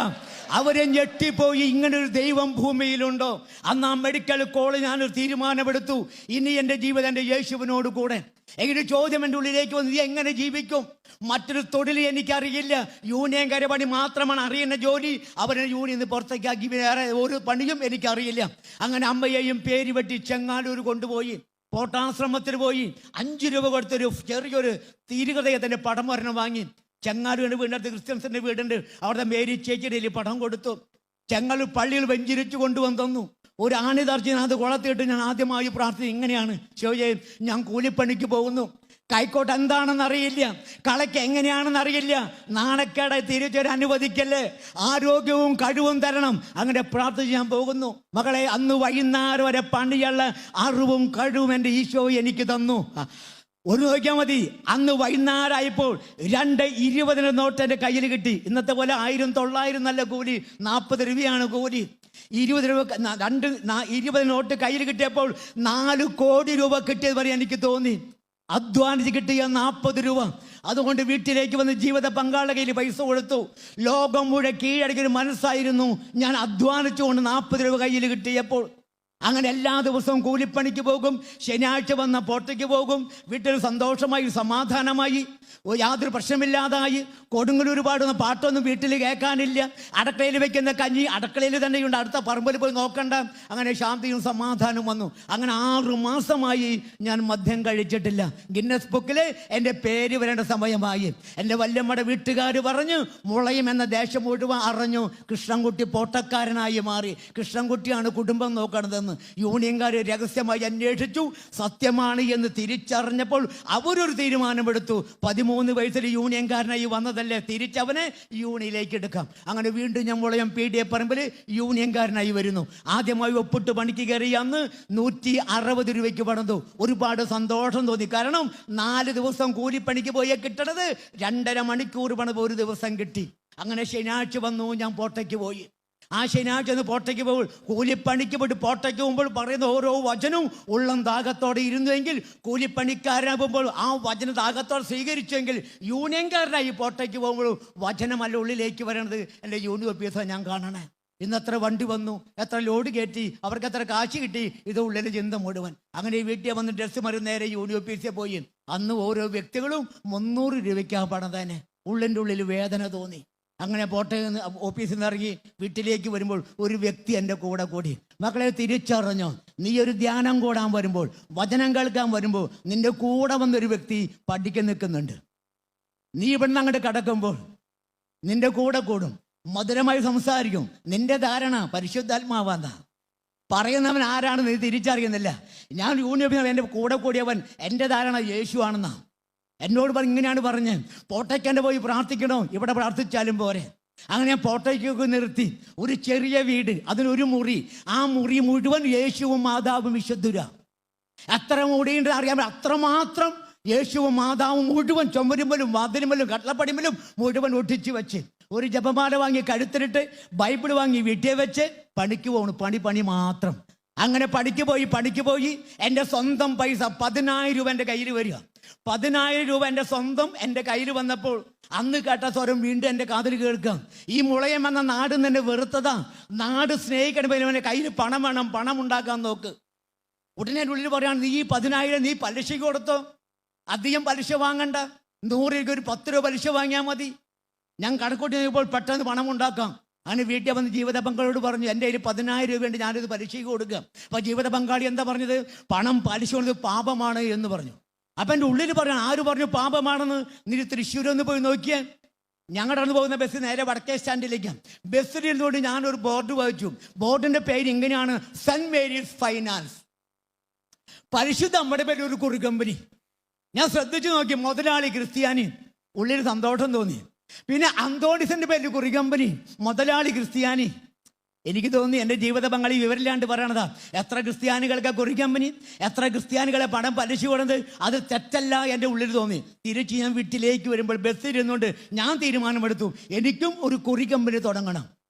അവരെ ഞെട്ടിപ്പോയി, ഇങ്ങനൊരു ദൈവം ഭൂമിയിലുണ്ടോ? അന്ന് ആ മെഡിക്കൽ കോളേജ് ഞാനൊരു തീരുമാനമെടുത്തു, ഇനി എൻ്റെ ജീവിതം എൻ്റെ യേശുവിനോട് കൂടെ. എങ്ങനെ ചോദ്യം എൻ്റെ ഉള്ളിലേക്ക് വന്നു, നീ എങ്ങനെ ജീവിക്കും? മറ്റൊരു തൊഴിൽ എനിക്കറിയില്ല, യൂണിയൻ കരപണി മാത്രമാണ് അറിയുന്ന ജോലി. അവരെ യൂണിയൻ പുറത്തേക്കാക്കി വേറെ ഒരു പണിയും എനിക്കറിയില്ല. അങ്ങനെ അമ്മയെയും പേര് വെട്ടി ചെങ്ങാലൂർ കൊണ്ടുപോയി. പോട്ടാശ്രമത്തിൽ പോയി 5 രൂപ കൊടുത്തൊരു ചെറിയൊരു തിരുഹൃദയത്തിൻ്റെ പടം ഒരെണ്ണം വാങ്ങി. ചെങ്ങാലൂരിൻ്റെ വീടിനടുത്ത് ക്രിസ്ത്യൻസിൻ്റെ വീടുണ്ട്, അവിടുത്തെ മേരി ചേച്ചിയുടെ പടം കൊടുത്തു. ചെങ്ങാലൂർ പള്ളിയിൽ വെഞ്ചിരിച്ചു കൊണ്ടുവന്ന് തന്നു. ഒരു ആണി തറച്ച് അത് കുളത്തിയിട്ട് ഞാൻ ആദ്യമായി പ്രാർത്ഥിച്ചു, ഇങ്ങനെയാണ്, ശിവജയ, ഞാൻ കൂലിപ്പണിക്ക് പോകുന്നു, കൈക്കോട്ട് എന്താണെന്ന് അറിയില്ല, കളയ്ക്ക് എങ്ങനെയാണെന്ന് അറിയില്ല, നാണക്കേടെ തിരിച്ചൊരു അനുവദിക്കല്ലേ, ആരോഗ്യവും കഴിവും തരണം. അങ്ങനെ പ്രാർത്ഥിച്ച് ഞാൻ പോകുന്നു. മകളെ, അന്ന് വൈകുന്നേരം വരെ പണിയുള്ള അറിവും കഴിവും എൻ്റെ ഈശോ എനിക്ക് തന്നു. ഒരു നോക്കിയാൽ മതി, അന്ന് വൈകുന്നേരമായപ്പോൾ 2.20 നോട്ട് എൻ്റെ കയ്യിൽ കിട്ടി. ഇന്നത്തെ പോലെ 1900 നല്ല കൂലി, 40 രൂപയാണ് കൂലി. 20 രൂപ 20 നോട്ട് കയ്യിൽ കിട്ടിയപ്പോൾ 4 കോടി രൂപ കിട്ടിയത് വരെ എനിക്ക് തോന്നി. അധ്വാനിച്ച് കിട്ടിയ 40 രൂപ. അതുകൊണ്ട് വീട്ടിലേക്ക് വന്ന് ജീവിത പങ്കാളിയുടെ കയ്യിൽ പൈസ കൊടുത്തു. ലോകം മുഴുവൻ കീഴടക്കിയൊരു മനസ്സായിരുന്നു ഞാൻ അധ്വാനിച്ചുകൊണ്ട് 40 രൂപ കയ്യിൽ കിട്ടിയപ്പോൾ. അങ്ങനെ എല്ലാ ദിവസവും കൂലിപ്പണിക്ക് പോകും. ശനിയാഴ്ച വന്ന പോട്ടയ്ക്ക് പോകും. വീട്ടിൽ സന്തോഷമായി സമാധാനമായി, യാതൊരു പ്രശ്നമില്ലാതായി. കൊടുങ്ങല്ലൂർ പാടുന്ന പാട്ടൊന്നും വീട്ടിൽ കേൾക്കാനില്ല. അടുക്കളയിൽ വെക്കുന്ന കഞ്ഞി അടുക്കളയിൽ തന്നെയുണ്ട്, അടുത്ത പറമ്പിൽ പോയി നോക്കണ്ട. അങ്ങനെ ശാന്തിയും സമാധാനവും വന്നു. അങ്ങനെ 6 മാസമായി ഞാൻ മദ്യം കഴിച്ചിട്ടില്ല. ഗിന്നസ് ബുക്കിൽ എൻ്റെ പേര് വരേണ്ട സമയമായി. എൻ്റെ വല്യമ്മയുടെ വീട്ടുകാർ പറഞ്ഞു, മുളയും എന്ന ദേശം മുഴുവൻ അറിഞ്ഞു, കൃഷ്ണൻകുട്ടി പോട്ടക്കാരനായി മാറി. കൃഷ്ണൻകുട്ടിയാണ് കുടുംബം നോക്കണതെന്ന് യൂണിയൻകാർ രഹസ്യമായി അന്വേഷിച്ചു. സത്യമാണ് എന്ന് തിരിച്ചറിഞ്ഞപ്പോൾ അവരൊരു തീരുമാനമെടുത്തു, 13 വയസ്സിൽ യൂണിയൻകാരനായി വന്നതല്ലേ, തിരിച്ചവനെ യൂണിയനിലേക്ക് എടുക്കാം. അങ്ങനെ വീണ്ടും ഞാൻ മുളയം PDA പറമ്പിൽ യൂണിയൻകാരനായി വരുന്നു. ആദ്യമായി ഒപ്പിട്ട് പണിക്ക് കയറി അന്ന് 160 രൂപയ്ക്ക് പണിതു. ഒരുപാട് സന്തോഷം തോന്നി. കാരണം 4 ദിവസം കൂലിപ്പണിക്ക് പോയി കിട്ടണത് 2.5 മണിക്കൂർ പണിത് ഒരു ദിവസം കിട്ടി. അങ്ങനെ ശനിയാഴ്ച വന്നു, ഞാൻ പോട്ടയ്ക്ക് പോയി. ആ ശനിയാഴ്ച ഒന്ന് പോട്ടയ്ക്ക് പോകുമ്പോൾ, കൂലിപ്പണിക്ക് പോയിട്ട് പോട്ടയ്ക്ക് പോകുമ്പോൾ പറയുന്ന ഓരോ വചനവും ഉള്ളം ദാഹത്തോടെ ഇരുന്നുവെങ്കിൽ, കൂലിപ്പണിക്കാരനാകുമ്പോൾ ആ വചന ദാഹത്തോടെ സ്വീകരിച്ചെങ്കിൽ, യൂണിയൻകാരനായി പോട്ടയ്ക്ക് പോകുമ്പോൾ വചനമല്ല ഉള്ളിലേക്ക് വരണത്. എൻ്റെ യൂണിയൻ ഓഫീസാണ് ഞാൻ കാണണേ. ഇന്ന് എത്ര വണ്ടി വന്നു, എത്ര ലോഡ് കയറ്റി, അവർക്ക് എത്ര കാശ് കിട്ടി, ഇത് ഉള്ളിൽ ചിന്ത മുഴുവൻ. അങ്ങനെ വീട്ടിൽ വന്ന് ഡ്രസ്സ് മറി നേരെ യൂണിയൻ ഓഫീസിൽ പോയി. അന്ന് ഓരോ വ്യക്തികളും 300 രൂപയ്ക്കാണ് പണം തന്നെ. ഉള്ളിൻ്റെ ഉള്ളിൽ വേദന തോന്നി. അങ്ങനെ ഓഫീസിൽ നിന്ന് ഇറങ്ങി വീട്ടിലേക്ക് വരുമ്പോൾ ഒരു വ്യക്തി എൻ്റെ കൂടെ കൂടി. മക്കളെ, തിരിച്ചറിഞ്ഞോ, നീ ഒരു ധ്യാനം കൂടാൻ വരുമ്പോൾ, വചനം കേൾക്കാൻ വരുമ്പോൾ നിന്റെ കൂടെ വന്നൊരു വ്യക്തി പഠിക്കാൻ നിൽക്കുന്നുണ്ട്. നീ ഇവിടുന്ന് അങ്ങോട്ട് കിടക്കുമ്പോൾ നിന്റെ കൂടെ കൂടും, മധുരമായി സംസാരിക്കും. നിന്റെ ധാരണ പരിശുദ്ധാത്മാവാന്നാ. പറയുന്നവൻ ആരാണ് നീ തിരിച്ചറിയുന്നില്ല. ഞാൻ യൂണിയൻ എൻ്റെ കൂടെ കൂടിയവൻ, എൻ്റെ ധാരണ യേശു ആണെന്നാ. എന്നോട് ഇങ്ങനെയാണ് പറഞ്ഞ്, പോട്ടയ്ക്കൻ്റെ പോയി പ്രാർത്ഥിക്കണോ, ഇവിടെ പ്രാർത്ഥിച്ചാലും പോരെ. അങ്ങനെ ഞാൻ പോട്ടയ്ക്കൊക്കെ നിർത്തി. ഒരു ചെറിയ വീട്, അതിനൊരു മുറി, ആ മുറി മുഴുവൻ യേശുവും മാതാവും വിശുദ്ധരാ. എത്ര മുറിയുണ്ട് അറിയാൻ, അത്രമാത്രം യേശുവും മാതാവും മുഴുവൻ ചുമരുമ്പലും വാതിലുമ്പലും കട്ടളപ്പടിമ്പലും മുഴുവൻ ഒട്ടിച്ച് വെച്ച് ഒരു ജപമാല വാങ്ങി കഴുത്തിലിട്ട് ബൈബിൾ വാങ്ങി വീട്ടിൽ വെച്ച് പണിക്ക് പോകണം. പണി മാത്രം. അങ്ങനെ പണിക്ക് പോയി എൻ്റെ സ്വന്തം പൈസ 10,000 രൂപ എൻ്റെ കയ്യിൽ വരിക. 10,000 രൂപ എൻ്റെ സ്വന്തം എൻ്റെ കയ്യിൽ വന്നപ്പോൾ അന്ന് കേട്ട സ്വരം വീണ്ടും എൻ്റെ കാതിൽ കേൾക്കാം. ഈ മുളയം എന്ന നാട് തന്നെ വെറുത്തതാ. നാട് സ്നേഹിക്കണമെങ്കിൽ എൻ്റെ കയ്യിൽ പണം വേണം, പണം ഉണ്ടാക്കാൻ നോക്ക്. ഉടനെ ഉള്ളിൽ പറയാണ്, നീ 10,000 നീ പലിശയ്ക്ക് കൊടുത്തോ, അധികം പലിശ വാങ്ങണ്ട, 100 രൂപയ്ക്ക് ഒരു 10 രൂപ പലിശ വാങ്ങിയാൽ മതി, ഞാൻ കണക്കൂട്ടി നോക്കിയപ്പോൾ പെട്ടെന്ന് പണം ഉണ്ടാക്കാം. അങ്ങനെ വീട്ടിൽ വന്ന് ജീവിത പങ്കാളിയോട് പറഞ്ഞു, എൻ്റെ കയ്യിൽ 10,000 രൂപയുണ്ട്, ഞാനിത് പലിശയ്ക്ക് കൊടുക്കുക. അപ്പോൾ ജീവിത പങ്കാളി എന്താ പറഞ്ഞത്? പണം പലിശ കൊടുത്ത് പാപമാണ് എന്ന് പറഞ്ഞു. അപ്പം എൻ്റെ ഉള്ളിൽ പറയണം, ആര് പറഞ്ഞു പാപമാണെന്ന്? നീ തൃശ്ശൂരൊന്ന് പോയി നോക്കിയേ. ഞങ്ങളുടെ അടുത്ത് പോകുന്ന ബസ് നേരെ വടക്കേ സ്റ്റാൻഡിലേക്കാണ്. ബസ്സിൽ ഇരുന്നുകൊണ്ട് ഞാനൊരു ബോർഡ് വായിച്ചു. ബോർഡിൻ്റെ പേര് ഇങ്ങനെയാണ്, സെൻറ്റ് മേരീസ് ഫൈനാൻസ്. പരിശുദ്ധ നമ്മുടെ പേര് ഒരു കുറി കമ്പനി. ഞാൻ ശ്രദ്ധിച്ചു നോക്കി, മുതലാളി ക്രിസ്ത്യാനി, ഉള്ളിൽ സന്തോഷം തോന്നി. പിന്നെ അന്തോണിസിന്റെ പേരിൽ കുറി കമ്പനി, മുതലാളി ക്രിസ്ത്യാനി. എനിക്ക് തോന്നി എൻ്റെ ജീവിത പങ്കാളി വിവരമില്ലാണ്ട് പറയണതാ. എത്ര ക്രിസ്ത്യാനികൾക്ക് കുറി കമ്പനി, എത്ര ക്രിസ്ത്യാനികളെ പണം പലിശ കൊടുന്നത്, അത് തെറ്റല്ല എൻ്റെ ഉള്ളിൽ തോന്നി. തിരിച്ച് ഞാൻ വീട്ടിലേക്ക് വരുമ്പോൾ ബസ്സിരുന്നുകൊണ്ട് ഞാൻ തീരുമാനമെടുത്തു, എനിക്കും ഒരു കുറി കമ്പനി തുടങ്ങണം.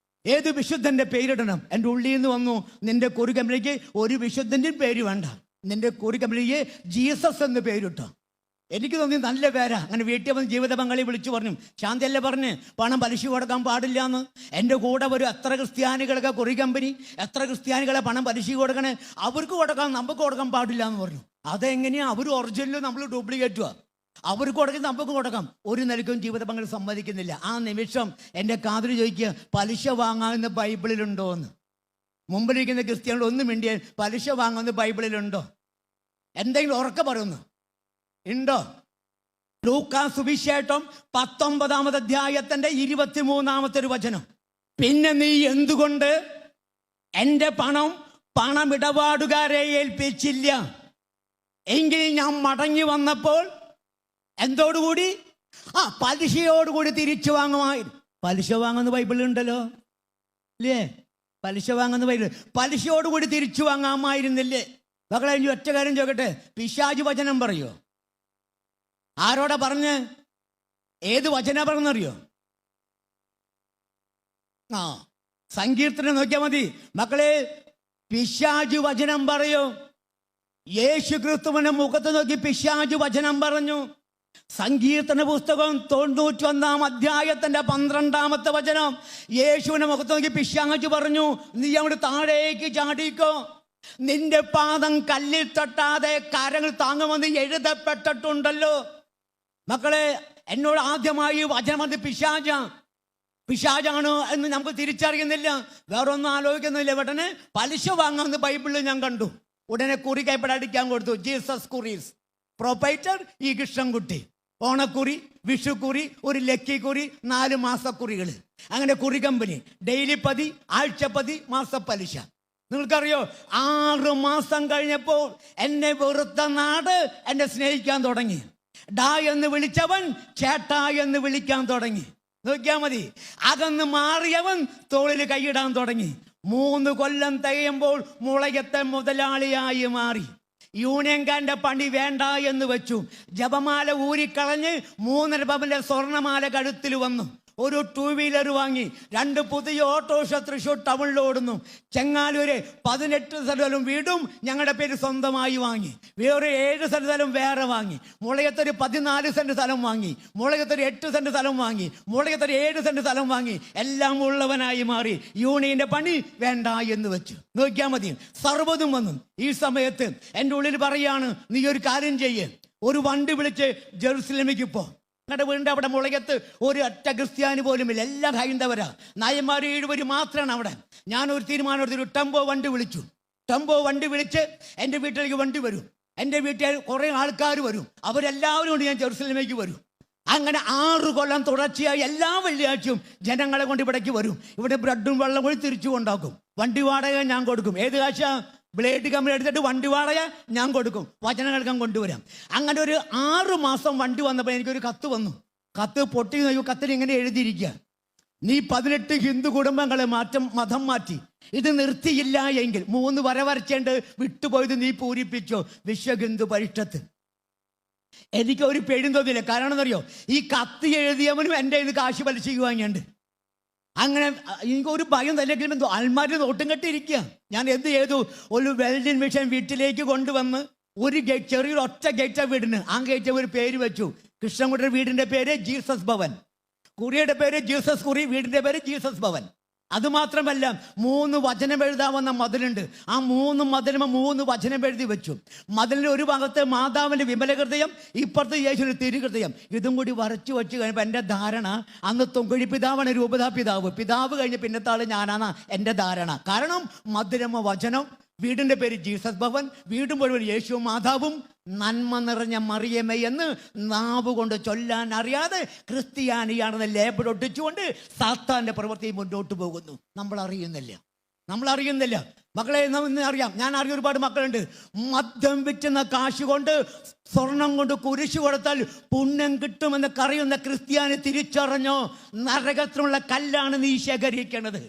ഏത് വിശുദ്ധൻ്റെ പേരിടണം? എൻ്റെ ഉള്ളിൽ നിന്ന് വന്നു, നിന്റെ കുറി കമ്പനിക്ക് ഒരു വിശുദ്ധൻ്റെയും പേര് വേണ്ട, നിന്റെ കുറി കമ്പനിക്ക് ജീസസ് എന്ന് പേരിട്ടോ. എനിക്ക് തോന്നി നല്ല പേരാ. അങ്ങനെ വീട്ടിൽ വന്ന് ജീവിത പങ്കാളി വിളിച്ചു പറഞ്ഞു, ശാന്തിയല്ലേ പറഞ്ഞ് പണം പലിശ കൊടുക്കാൻ പാടില്ല എന്ന്. എൻ്റെ കൂടെ വരും എത്ര ക്രിസ്ത്യാനികളൊക്കെ കുറി കമ്പനി, എത്ര ക്രിസ്ത്യാനികളെ പണം പലിശ കൊടുക്കണേ, അവർക്ക് കൊടുക്കാൻ നമുക്ക് കൊടുക്കാൻ പാടില്ല എന്ന് പറഞ്ഞു. അതെങ്ങനെയാ? അവർ ഒറിജിനലും നമ്മൾ ഡ്യൂപ്ലിക്കേറ്റുക. അവർക്ക് കൊടുക്കാൻ നമുക്ക് കൊടുക്കാം. ഒരു നിലയ്ക്കും ജീവിത പങ്കാളി സമ്മതിക്കുന്നില്ല. ആ നിമിഷം എൻ്റെ കാതിൽ ചോദിക്കുക, പലിശ വാങ്ങാമെന്ന് ബൈബിളിലുണ്ടോ എന്ന്. മുമ്പിലിരിക്കുന്ന ക്രിസ്ത്യാനികൾ ഒന്നും മിണ്ടിയാൽ പലിശ വാങ്ങുന്ന ബൈബിളിലുണ്ടോ? എന്തെങ്കിലും ഉറക്കെ പറയുന്നു ഉണ്ടോ? ലൂക്കാ സുവിശേഷം 19-ാമത്തെ അധ്യായത്തിന്റെ 23-ാമത്തെ ഒരു വചനം. പിന്നെ നീ എന്തുകൊണ്ട് എൻ്റെ പണമിടപാടുകാരെ ഏൽപ്പിച്ചില്ല? എങ്കിൽ ഞാൻ മടങ്ങി വന്നപ്പോൾ എന്തോടുകൂടി? പലിശയോടുകൂടി തിരിച്ചു വാങ്ങുമായിരുന്നു. പലിശ വാങ്ങുന്ന ബൈബിളുണ്ടല്ലോ ഇല്ലേ? പലിശ വാങ്ങുന്ന ബൈബിൾ, പലിശയോടുകൂടി തിരിച്ചു വാങ്ങാമായിരുന്നില്ലേ? മക്കളെ, ഒറ്റ കാര്യം ചോദിക്കട്ടെ, പിശാച് വചനം പറയോ? ആരോടാ പറഞ്ഞ്? ഏത് വചന പറഞ്ഞറിയോ? സങ്കീർത്തനം നോക്കിയാൽ മതി മക്കളെ. പിശാച് വചനം പറയോ? യേശു ക്രിസ്തുവിന്റെ മുഖത്ത് നോക്കി പിശാച് വചനം പറഞ്ഞു. സങ്കീർത്തന പുസ്തകം 91-ാം അധ്യായത്തിന്റെ 12-ാമത്തെ വചനം. യേശുവിന്റെ മുഖത്ത് നോക്കി പിശാച് പറഞ്ഞു, നീ അവിടെ താഴേക്ക് ചാടിക്കോ, നിന്റെ പാദം കല്ലിൽ തട്ടാതെ കരങ്ങൾ താങ്ങുമെന്ന് എഴുതപ്പെട്ടിട്ടുണ്ടല്ലോ. മക്കളെ, എന്നോട് ആദ്യമായി വചനം അത് പിശാചാണ് എന്ന് നമുക്ക് തിരിച്ചറിയുന്നില്ല. വേറൊന്നും ആലോചിക്കുന്നില്ല. ഉടനെ പലിശ വാങ്ങാമെന്ന് ബൈബിളിൽ ഞാൻ കണ്ടു. ഉടനെ കുറി കൈപ്പട അടിക്കാൻ കൊടുത്തു. ജീസസ് കുറീസ്, പ്രൊപ്പൈറ്റർ ഈ കൃഷ്ണൻകുട്ടി. ഓണക്കുറി, വിഷുക്കുറി, ഒരു ലക്കിക്കുറി, 4 മാസക്കുറികൾ. അങ്ങനെ കുറി കമ്പനി. ഡെയിലി പതി, ആഴ്ചപ്പതി, മാസപ്പലിശ. നിങ്ങൾക്കറിയോ, 6 മാസം കഴിഞ്ഞപ്പോൾ എന്നെ വെറുത്ത നാട് എന്നെ സ്നേഹിക്കാൻ തുടങ്ങി. ഡാ എന്ന് വിളിച്ചവൻ ചേട്ടാ എന്ന് വിളിക്കാൻ തുടങ്ങി. നോക്കിയാൽ മതി. അകന്ന് മാറിയവൻ തോളിൽ കൈയിടാൻ തുടങ്ങി. 3 കൊല്ലം തികയുമ്പോൾ മുളയത്തെ മുതലാളിയായി മാറി. യൂണിയൻകാരൻ്റെ പണി വേണ്ട എന്ന് വെച്ചു. ജപമാല ഊരിക്കളഞ്ഞ് 3.5 പവന്റെ സ്വർണ്ണമാല കഴുത്തിൽ വന്നു. ഒരു 2 വീലർ വാങ്ങി. 2 പുതിയ ഓട്ടോറിക്ഷ തൃശ്ശൂർ ടൗണിലോടുന്നു. ചെങ്ങാലൂര് 18 സ്ഥലം വീടും ഞങ്ങളുടെ പേര് സ്വന്തമായി വാങ്ങി. വേറെ 7 സ്ഥലം വേറെ വാങ്ങി. മുളയത്തൊരു 14 സെന്റ് സ്ഥലം വാങ്ങി. മുളയത്തൊരു 8 സെന്റ് സ്ഥലം വാങ്ങി. മുളയത്തൊരു 7 സെന്റ് സ്ഥലം വാങ്ങി. എല്ലാം ഉള്ളവനായി മാറി. യൂണിയന്റെ പണി വേണ്ട എന്ന് വെച്ചു. നോക്കിയാൽ മതി, സർവ്വതും വന്നു. ഈ സമയത്ത് എൻ്റെ ഉള്ളിൽ പറയാണ്, നീ ഒരു കാര്യം ചെയ്യേ, ഒരു വണ്ടി വിളിച്ച് ജെറുസലേമിലേക്ക് പോ. ഞങ്ങളുടെ വീടിൻ്റെ അവിടെ മുളയത്ത് ഒരു ഒറ്റ ക്രിസ്ത്യാനി പോലുമില്ല, എല്ലാം ഹൈന്ദവരാ. നായന്മാർ 7 പേര് മാത്രമാണ് അവിടെ. ഞാനൊരു തീരുമാനം എടുത്തു, ഒരു ടെമ്പോ വണ്ടി വിളിച്ചു. ടെമ്പോ വണ്ടി വിളിച്ച് എൻ്റെ വീട്ടിലേക്ക് വണ്ടി വരും. എൻ്റെ വീട്ടിൽ കുറേ ആൾക്കാർ വരും. അവരെല്ലാവരും കൊണ്ട് ഞാൻ ജെറുസലേമിലേക്ക് വരും. അങ്ങനെ 6 കൊല്ലം തുടർച്ചയായി എല്ലാ വെള്ളിയാഴ്ചയും ജനങ്ങളെ കൊണ്ട് ഇവിടേക്ക് വരും. ഇവിടെ ബ്രെഡും വെള്ളം കൂടി തിരിച്ചു കൊണ്ടാക്കും. വണ്ടി വാടക ഞാൻ കൊടുക്കും. ഏത് കാശ? ബ്ലേഡ് കമ്പനി എടുത്തിട്ട് വണ്ടി വാടക ഞാൻ കൊടുക്കും. വചനം കേൾക്കാൻ കൊണ്ടുവരാം. അങ്ങനെ ഒരു 6 മാസം വണ്ടി വന്നപ്പോൾ എനിക്കൊരു കത്ത് വന്നു. കത്ത് പൊട്ടി നോക്കി. കത്തിൽ ഇങ്ങനെ എഴുതിയിരിക്കുക, നീ 18 ഹിന്ദു കുടുംബങ്ങളെ മതം മാറ്റി. ഇത് നിർത്തിയില്ല എങ്കിൽ 3 വര വരച്ചേണ്ട് വിട്ടുപോയത് നീ പൂരിപ്പിച്ചോ. വിശ്വ ഹിന്ദു പരിഷത്ത്. എനിക്ക് ഒരു പേടിയും തോന്നിയില്ല. കാരണം എന്നറിയോ, ഈ കത്ത് എഴുതിയവനും എൻ്റെ ഇത് കാശ് പലിശയ്ക്ക് വാങ്ങിയുണ്ട്. അങ്ങനെ എനിക്കൊരു ഭയം തന്നെങ്കിലും എന്തോ അൽമാരി നോട്ടും കെട്ടിയിരിക്കുക. ഞാൻ എന്ത് ചെയ്തു, ഒരു വെൽഡിംഗ് മെഷീൻ വീട്ടിലേക്ക് കൊണ്ടുവന്ന് ഒരു ഗേറ്റ്, ചെറിയൊരു ഒറ്റ ഗേറ്റാ വീടിന്, ആ ഗേറ്റ് ഒരു പേര് വെച്ചു. കൃഷ്ണൻകുട്ടിയുടെ വീടിൻ്റെ പേര് ജീസസ് ഭവൻ, കുറിയുടെ പേര് ജീസസ് കുറി, വീടിൻ്റെ പേര് ജീസസ് ഭവൻ. അതുമാത്രമല്ല 3 വചനം എഴുതാവുന്ന മതിലുണ്ട്. ആ 3 മതിലും 3 വചനം എഴുതി വെച്ചു. മതിലിൻ്റെ ഒരു ഭാഗത്ത് മാതാവിൻ്റെ വിമല ഹൃദയം, ഇപ്പുറത്ത് യേശുവിൻ്റെ തിരുഹൃദയം. ഇതും കൂടി വരച്ചു വെച്ച് കഴിഞ്ഞപ്പോൾ എൻ്റെ ധാരണ അന്ന് തൊങ്കുഴി പിതാവാണ് രൂപതാ പിതാവ്. പിതാവ് കഴിഞ്ഞ് പിന്നത്താൾ ഞാനാണ് എൻ്റെ ധാരണ. കാരണം മധുരമ വചനം, വീടിൻ്റെ പേര് ജീസസ് ഭവൻ, വീട് മുഴുവൻ യേശു മാതാവും, നന്മ നിറഞ്ഞ മറിയമേ എന്ന് നാവ് കൊണ്ട് ചൊല്ലാൻ അറിയാതെ ക്രിസ്ത്യാനിയാണെന്ന് ലേബൽ ഒട്ടിച്ചുകൊണ്ട് സാത്താൻ്റെ പ്രവൃത്തി മുന്നോട്ട് പോകുന്നു. നമ്മൾ അറിയുന്നില്ല മക്കളെ. ഇന്ന് അറിയാം, ഞാൻ അറിയ ഒരുപാട് മക്കളുണ്ട്. മദ്യം വിറ്റുന്ന കാശ് കൊണ്ട്, സ്വർണം കൊണ്ട് കുരിശ് കൊടുത്താൽ പുണ്യം കിട്ടുമെന്ന് കറിയുന്ന ക്രിസ്ത്യാനി തിരിച്ചറിഞ്ഞോ, നരകത്തിനുള്ള കല്ലാണ് നീ ശേഖരിക്കേണ്ടത്,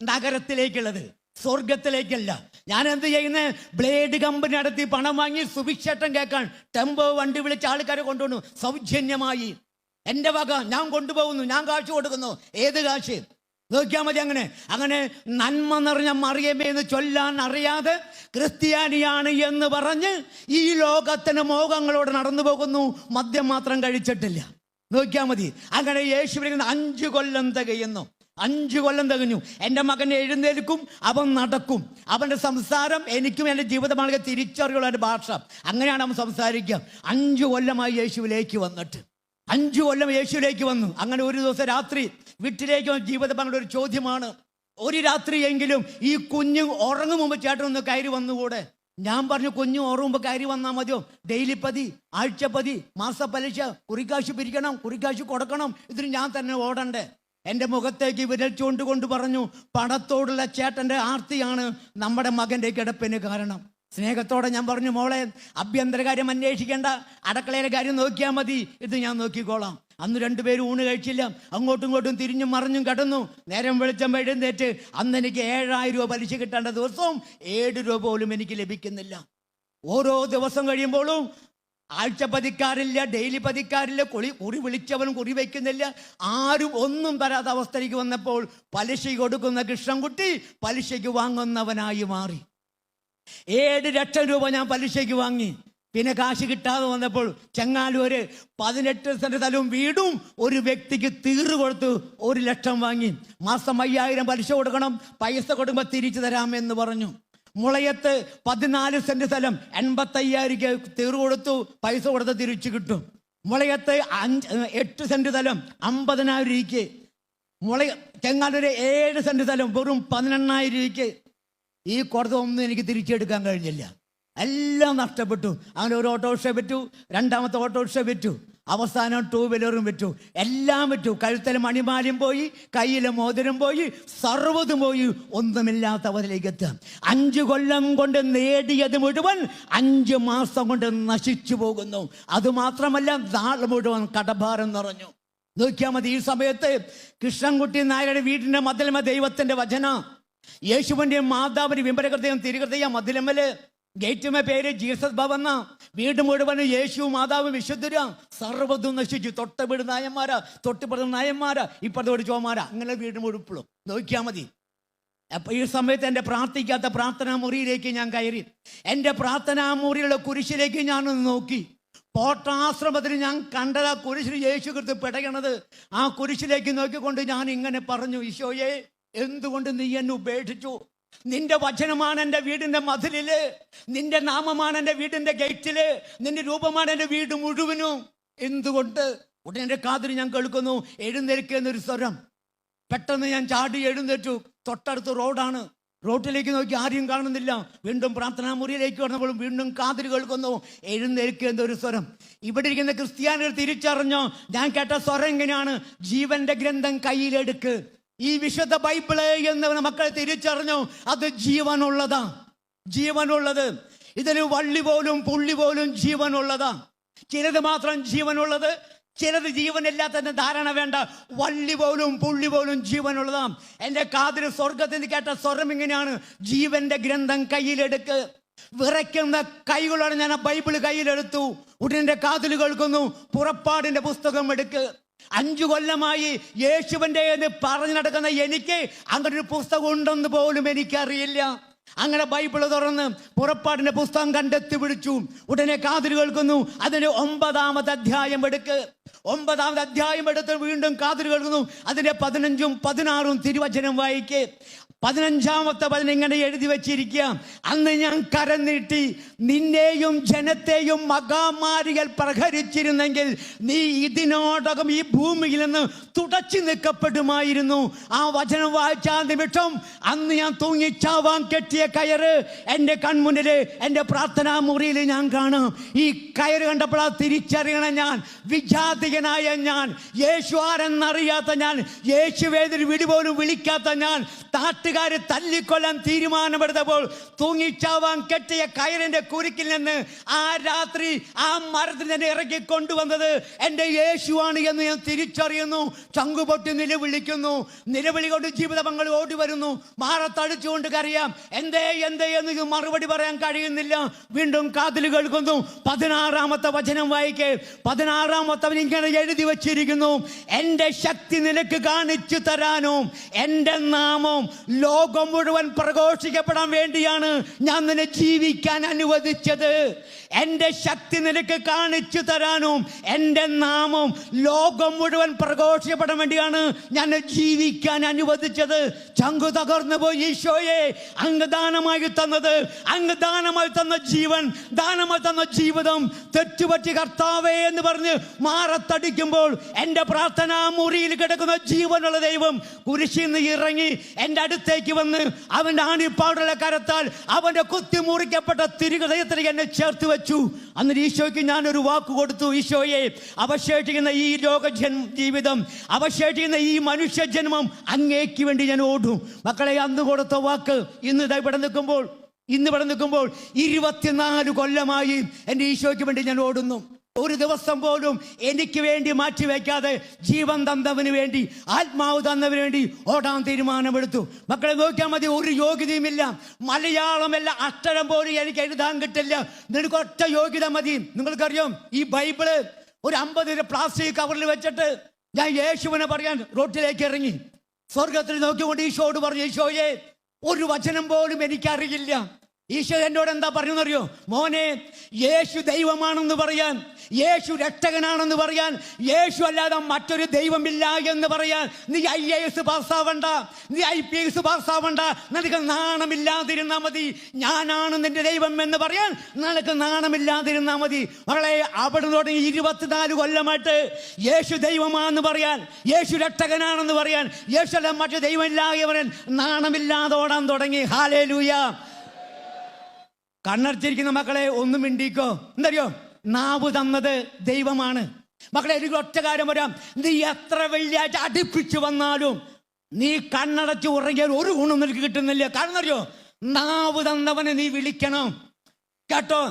നഗരത്തിലേക്കുള്ളത്, സ്വർഗത്തിലേക്കല്ല. ഞാൻ എന്ത് ചെയ്യുന്നത്, ബ്ലേഡ് കമ്പനി നടത്തി പണം വാങ്ങി സുവിശേഷം കേൾക്കാൻ ടെമ്പോ വണ്ടി വിളിച്ച് ആൾക്കാരെ കൊണ്ടുപോകുന്നു സൗജന്യമായി. എൻ്റെ വക ഞാൻ കൊണ്ടുപോകുന്നു, ഞാൻ കാശ് കൊടുക്കുന്നു. ഏത് കാശ് നോക്കിയാൽ മതി. അങ്ങനെ നന്മ നിറഞ്ഞ മറിയമേ എന്ന് ചൊല്ലാൻ അറിയാതെ ക്രിസ്ത്യാനിയാണ് എന്ന് പറഞ്ഞ് ഈ ലോകത്തിന് മോഹങ്ങളോട് നടന്നു പോകുന്നു. മദ്യം മാത്രം കഴിച്ചിട്ടില്ല. നോക്കിയാൽ മതി. അങ്ങനെ യേശുവിനെ 5 കൊല്ലം തികയുന്നു. 5 കൊല്ലം തികഞ്ഞു. എൻ്റെ മകൻ എഴുന്നേൽക്കും, അവൻ നടക്കും. അവൻ്റെ സംസാരം എനിക്കും എൻ്റെ ജീവിതമാണെങ്കിൽ തിരിച്ചറിയുള്ള ഒരു ഭാഷ. അങ്ങനെയാണ് അവൻ സംസാരിക്കുക. 5 കൊല്ലമായി യേശുവിലേക്ക് വന്നിട്ട്, 5 കൊല്ലം യേശുവിലേക്ക് വന്നു. അങ്ങനെ ഒരു ദിവസം രാത്രി വീട്ടിലേക്ക് ജീവിതമാങ്ങളുടെ ഒരു ചോദ്യമാണ്, ഒരു രാത്രിയെങ്കിലും ഈ കുഞ്ഞ് ഉറങ്ങും മുമ്പ് ചേട്ടൻ ഒന്ന് കയറി വന്നുകൂടെ? ഞാൻ പറഞ്ഞു, കുഞ്ഞ് ഉറങ്ങുമ്പോൾ കയറി വന്നാൽ മതിയോ? ഡെയിലി പതി, ആഴ്ചപ്പതി, മാസപ്പലിശ, കുറിക്കാശ് പിരിക്കണം, കുറിക്കാശ് കൊടുക്കണം, ഇതിന് ഞാൻ തന്നെ ഓടണ്ടേ? എൻ്റെ മുഖത്തേക്ക് വിരൽ ചൂണ്ടുകൊണ്ട് പറഞ്ഞു, പണത്തോടുള്ള ചേട്ടൻ്റെ ആർത്തിയാണ് നമ്മുടെ മകൻ്റെ കിടപ്പിന് കാരണം. സ്നേഹത്തോടെ ഞാൻ പറഞ്ഞു, മോളെ ആഭ്യന്തര കാര്യം അന്വേഷിക്കേണ്ട, അടുക്കളയിലെ കാര്യം നോക്കിയാൽ മതി, ഇത് ഞാൻ നോക്കിക്കോളാം. അന്ന് 2 പേരും ഊണ് കഴിച്ചില്ല. അങ്ങോട്ടും ഇങ്ങോട്ടും തിരിഞ്ഞും മറിഞ്ഞും കിടന്നു. നേരം വെളിച്ചം എഴുന്നേറ്റ് അന്ന് എനിക്ക് 7000 രൂപ പലിശ കിട്ടേണ്ട ദിവസവും 7 രൂപ പോലും എനിക്ക് ലഭിക്കുന്നില്ല. ഓരോ ദിവസം കഴിയുമ്പോഴും ആഴ്ച പതിക്കാറില്ല, ഡെയിലി പതിക്കാറില്ല, കുറി വിളിച്ചവനും കുറി വയ്ക്കുന്നില്ല. ആരും ഒന്നും തരാത്ത അവസ്ഥയിലേക്ക് വന്നപ്പോൾ പലിശ കൊടുക്കുന്ന കൃഷ്ണൻകുട്ടി പലിശയ്ക്ക് വാങ്ങുന്നവനായി മാറി. 7 ലക്ഷം രൂപ ഞാൻ പലിശയ്ക്ക് വാങ്ങി. പിന്നെ കാശ് കിട്ടാതെ വന്നപ്പോൾ ചെങ്ങാലൂര് 18 സെന്റ് സ്ഥലവും വീടും ഒരു വ്യക്തിക്ക് തീർന്നു കൊടുത്തു 1 ലക്ഷം വാങ്ങി. മാസം 5000 പലിശ കൊടുക്കണം, പൈസ കൊടുക്കുമ്പോൾ തിരിച്ചു തരാമെന്ന് പറഞ്ഞു. മുളയത്ത് 14 സെന്റ് സ്ഥലം 85,000 തീർന്നു കൊടുത്തു, പൈസ കൊടുത്ത് തിരിച്ചു കിട്ടും. മുളയത്ത് 8 സെന്റ് സ്ഥലം 50,000 രൂപയ്ക്ക്. ചെങ്ങാലൂര് 7 സെന്റ് സ്ഥലം വെറും 18,000 രൂപയ്ക്ക്. ഈ കൊടുത്തൊന്നും എനിക്ക് തിരിച്ചെടുക്കാൻ കഴിഞ്ഞില്ല, എല്ലാം നഷ്ടപ്പെട്ടു. അങ്ങനെ ഒരു ഓട്ടോറിക്ഷ വിറ്റു, 2ാമത്തെ ഓട്ടോറിക്ഷ വിറ്റു, അവസാനം 2 വീലറും വിറ്റു, എല്ലാം വിറ്റു. കഴുത്തിൽ മണിമാലയും പോയി, കയ്യിലെ മോതിരം പോയി, സർവ്വതും പോയി, ഒന്നുമില്ലാത്ത അവരിലേക്ക് എത്താം. 5 കൊല്ലം കൊണ്ട് നേടിയത് മുഴുവൻ 5 മാസം കൊണ്ട് നശിച്ചു പോകുന്നു. അതുമാത്രമല്ല, നാളെ മുഴുവൻ കടഭാരം നിറഞ്ഞു. നോക്കിയാൽ മതി. ഈ സമയത്ത് കൃഷ്ണൻകുട്ടി നായരുടെ വീടിന്റെ മതിലമ ദൈവത്തിന്റെ വചന, യേശുവിന്റെ മാതാവിന്റെ വിമലഹൃദയം തിരുഹൃദയം മതിലമ്മല്, ഗേറ്റുമേ പേര് ജീസസ് ഭവന്ന, വീട് മുഴുവൻ യേശു മാതാവ് വിശുദ്ധര, സർവ്വതും നശിച്ചു. തൊട്ട വീട് നായന്മാരാ, തൊട്ടിപ്പുറത്ത് നായന്മാരാ, ഇപ്പുറത്തോട് ചോമാരാ, അങ്ങനെ വീട് മുഴുവൻ. നോക്കിയാൽ മതി. അപ്പോൾ ഈ സമയത്ത് എൻ്റെ പ്രാർത്ഥിക്കാത്ത പ്രാർത്ഥനാ മുറിയിലേക്ക് ഞാൻ കയറി. എൻ്റെ പ്രാർത്ഥനാ മുറിയുള്ള കുരിശിലേക്ക് ഞാനൊന്ന് നോക്കി. പോട്ടാശ്രമത്തിൽ ഞാൻ കണ്ടത് ആ കുരിശിൽ യേശു ക്രിസ്തു പിടയണത്. ആ കുരിശിലേക്ക് നോക്കിക്കൊണ്ട് ഞാൻ ഇങ്ങനെ പറഞ്ഞു, ഈശോയെ, എന്തുകൊണ്ട് നീ എന്നെ ഉപേക്ഷിച്ചു? നിന്റെ വചനമാണ് എൻ്റെ വീടിൻ്റെ മതിലില്, നിന്റെ നാമമാണ് എൻ്റെ വീടിൻ്റെ ഗേറ്റില്, നിന്റെ രൂപമാണ് എൻ്റെ വീട് മുഴുവനും. എന്തുകൊണ്ട്? ഉടനെ എൻ്റെ കാതിൽ ഞാൻ കേൾക്കുന്നു, എഴുന്നേൽക്കുന്നൊരു സ്വരം. പെട്ടെന്ന് ഞാൻ ചാടി എഴുന്നേറ്റു. തൊട്ടടുത്ത് റോഡാണ്. റോട്ടിലേക്ക് നോക്കി ആരെയും കാണുന്നില്ല. വീണ്ടും പ്രാർത്ഥനാ മുറിയിലേക്ക് വന്നപ്പോഴും വീണ്ടും കാതിൽ കേൾക്കുന്നു, എഴുന്നേൽക്കുന്നൊരു സ്വരം. ഇവിടെ ഇരിക്കുന്ന ക്രിസ്ത്യാനികൾ തിരിച്ചറിഞ്ഞോ? ഞാൻ കേട്ട സ്വരം എങ്ങനെയാണ്? ജീവന്റെ ഗ്രന്ഥം കയ്യിലെടുക്ക്. ഈ വിശുദ്ധ ബൈബിള് എന്ന് മക്കളെ തിരിച്ചറിഞ്ഞു, അത് ജീവനുള്ളതാ, ജീവനുള്ളത്. ഇതിന് വള്ളി പോലും പുള്ളി പോലും ജീവനുള്ളതാ. ചിലത് മാത്രം ജീവനുള്ളത്, ചിലത് ജീവനില്ലാത്തതിന്റെ ധാരണ വേണ്ട. വള്ളി പോലും പുള്ളി പോലും ജീവനുള്ളതാ. എൻ്റെ കാതിൽ സ്വർഗത്തിൽ നിന്ന് കേട്ട സ്വരം ഇങ്ങനെയാണ്, ജീവന്റെ ഗ്രന്ഥം കയ്യിലെടുക്ക്. വിറയ്ക്കുന്ന കൈകളോടെ ഞാൻ ആ ബൈബിള് കയ്യിലെടുത്തു. ഉടനെ കാതിൽ കേൾക്കുന്നു, പുറപ്പാടിന്റെ പുസ്തകം എടുക്ക്. 5 കൊല്ലമായി യേശുവിൻ്റെ എന്ന് പറഞ്ഞു നടക്കുന്ന എനിക്ക് അങ്ങനെ ഒരു പുസ്തകം ഉണ്ടെന്ന് പോലും എനിക്കറിയില്ല. അങ്ങനെ ബൈബിള് തുറന്ന് പുറപ്പാടിന്റെ പുസ്തകം കണ്ടെത്തി പിടിച്ചു. ഉടനെ കാതിൽ കേൾക്കുന്നു, അതിന് 9-ാമത്തെ അധ്യായം എടുക്ക്. 9-ാമത്തെ അധ്യായം എടുത്ത് വീണ്ടും കാതിൽ കേൾക്കുന്നു, അതിന്റെ 15ഉം 16ഉം തിരുവചനം വായിക്ക്. 15-ാമത്തെ വചനം ഇങ്ങനെ എഴുതി വെച്ചിരിക്കുക, അന്ന് ഞാൻ കരം നീട്ടി നിന്നെയും ജനത്തെയും മഹാമാരികൾ പ്രഹരിച്ചിരുന്നെങ്കിൽ നീ ഇതിനോടകം ഈ ഭൂമിയിൽ നിന്ന് തുടച്ചു നിൽക്കപ്പെടുമായിരുന്നു. ആ വചനം വായിച്ച ആ നിമിഷം അന്ന് ഞാൻ തൂങ്ങിച്ചാവാൻ കെട്ടിയ കയറ് എൻ്റെ കൺമുന്നില് എൻ്റെ പ്രാർത്ഥനാ മുറിയിൽ ഞാൻ കാണാം. ഈ കയറ് കണ്ടപ്പോൾ തിരിച്ചറിയണം, ഞാൻ വിജാതികനായ ഞാൻ, യേശു ആരെന്നറിയാത്ത ഞാൻ, യേശുവേതൊരു വിളി പോലും വിളിക്കാത്ത ഞാൻ, നാട്ടുകാര് തല്ലിക്കൊല്ലാൻ തീരുമാനമെടുത്തപ്പോൾ തൂങ്ങിച്ചാവാൻ കെട്ടിയ കയറിന്റെ കുരുക്കിൽ നിന്ന് ആ രാത്രി ആ മരത്തിൽ തന്നെ ഇറക്കി കൊണ്ടുവന്നത് എൻ്റെ യേശുവാണ് എന്ന് ഞാൻ തിരിച്ചറിയുന്നു. ചങ്കുപൊട്ടി നിലവിളിക്കുന്നു. നിലവിളി കൊണ്ട് ജീവിതങ്ങൾ ഓടി വരുന്നു. മാറത്തടിച്ചുകൊണ്ട് കരയാം. എന്തേ എന്തേ എന്ന് മറുപടി പറയാൻ കഴിയുന്നില്ല. വീണ്ടും കാതിൽ കേൾക്കുന്നു, 16-ാമത്തെ വചനം വായിക്കേ. 16-ാമത്തെ ഇങ്ങനെ എഴുതി വച്ചിരിക്കുന്നു, എൻ്റെ ശക്തി നിനക്ക് കാണിച്ചു തരാനും എൻ്റെ നാമം ലോകം മുഴുവൻ പ്രഘോഷിക്കപ്പെടാൻ വേണ്ടിയാണ് ഞാൻ നിന്നെ ജീവിക്കാൻ അനുവദിച്ചത്. എൻ്റെ ശക്തി നിനക്ക് കാണിച്ചു തരാനും എൻ്റെ നാമം ലോകം മുഴുവൻ പ്രഘോഷിക്കപ്പെടാൻ വേണ്ടിയാണ് ഞാൻ ജീവിക്കാൻ അനുവദിച്ചത്. ചങ്കു തകർന്നു പോയി. ഈശോയെ, അങ്ങ് ദാനമായി തന്നത്, അങ്ങ് ദാനമായി തന്ന ജീവൻ, ദാനമായി തന്ന ജീവിതം തെറ്റുപറ്റി കർത്താവേ എന്ന് പറഞ്ഞ് മാറത്തടിക്കുമ്പോൾ എൻ്റെ പ്രാർത്ഥനാ മുറിയിൽ കിടക്കുന്ന ജീവനുള്ള ദൈവം കുരിശിൽ നിന്ന് ഇറങ്ങി എൻ്റെ അടുത്തേക്ക് വന്ന് അവൻ്റെ ആണിപ്പാടുള്ള കരത്താൽ അവൻ്റെ കുത്തി മുറിക്കപ്പെട്ട തിരുഹൃദയത്തിലേക്ക് എന്നെ ചേർത്ത് വെച്ചു. അന്ന് ഈശോയ്ക്ക് ഞാനൊരു വാക്ക് കൊടുത്തു, ഈശോയെ, അവശേഷിക്കുന്ന ഈ ജീവിതം, അവശേഷിക്കുന്ന ഈ മനുഷ്യ ജന്മം അങ്ങേക്ക് വേണ്ടി ഞാൻ ഓടും. മക്കളെ, അന്ന് കൊടുത്ത വാക്ക് ഇന്ന് ഇവിടെ നിൽക്കുമ്പോൾ 24 കൊല്ലമായി എൻ്റെ ഈശോയ്ക്ക് വേണ്ടി ഞാൻ ഓടുന്നു. ഒരു ദിവസം പോലും എനിക്ക് വേണ്ടി മാറ്റിവെക്കാതെ ജീവൻ തന്നവന് വേണ്ടി, ആത്മാവ് തന്നവന് വേണ്ടി ഓടാൻ തീരുമാനമെടുത്തു. മക്കളെ നോക്കിയാൽ മതി, ഒരു യോഗ്യതയുമില്ല. മലയാളമല്ല അക്ഷരം പോലും എനിക്ക് എഴുതാൻ കിട്ടില്ല. നിനക്ക് ഒറ്റ യോഗ്യത മതി. നിങ്ങൾക്കറിയാം, ഈ ബൈബിള് ഒരു 50 പ്ലാസ്റ്റിക് കവറിൽ വെച്ചിട്ട് ഞാൻ യേശുവിനെ പറയാൻ റോട്ടിലേക്ക് ഇറങ്ങി. സ്വർഗത്തിൽ നോക്കിക്കൊണ്ട് ഈശോയോട് പറഞ്ഞു, ഈശോയെ, ഒരു വചനം പോലും എനിക്കറിയില്ല. ഈശോ എന്നോട് എന്താ പറഞ്ഞെന്നറിയോ? മോനെ, യേശു ദൈവമാണെന്ന് പറയാൻ, യേശു രക്ഷകനാണെന്ന് പറയാൻ, യേശു അല്ലാതെ മറ്റൊരു ദൈവമില്ല എന്ന് പറയാൻ നീ IAS പാസ്സാവണ്ട, നീ IPS പാസ്സാവണ്ട. നിനക്ക് നാണമില്ലാതിരുന്നാ മതി. ഞാനാണ് നിന്റെ ദൈവം എന്ന് പറയാൻ നിനക്ക് നാണമില്ലാതിരുന്നാ മതി. മകളെ, അവിടെ തുടങ്ങി 24 കൊല്ലമായിട്ട് യേശു ദൈവമാണെന്ന് പറയാൻ, യേശു രക്ഷകനാണെന്ന് പറയാൻ, യേശു അല്ല മറ്റു ദൈവമില്ലാതെ പറയാൻ നാണമില്ലാതെ ഓടാൻ തുടങ്ങി. ഹല്ലേലൂയ. കണ്ണടച്ചിരിക്കുന്ന മക്കളെ, ഒന്നും മിണ്ടിക്കോ. എന്തറിയോ? നാവ് തന്നത് ദൈവമാണ്. മക്കളെ, എനിക്ക് ഒറ്റ കാര്യം പറയാം, നീ എത്ര വെള്ളിയാഴ്ച അടുപ്പിച്ചു വന്നാലും നീ കണ്ണടച്ച് ഉറങ്ങിയാൽ ഒരു ഗുണം നിനക്ക് കിട്ടുന്നില്ല. കാരണം അറിയോ? നാവ് തന്നവനെ നീ വിളിക്കണം. കേട്ടോ?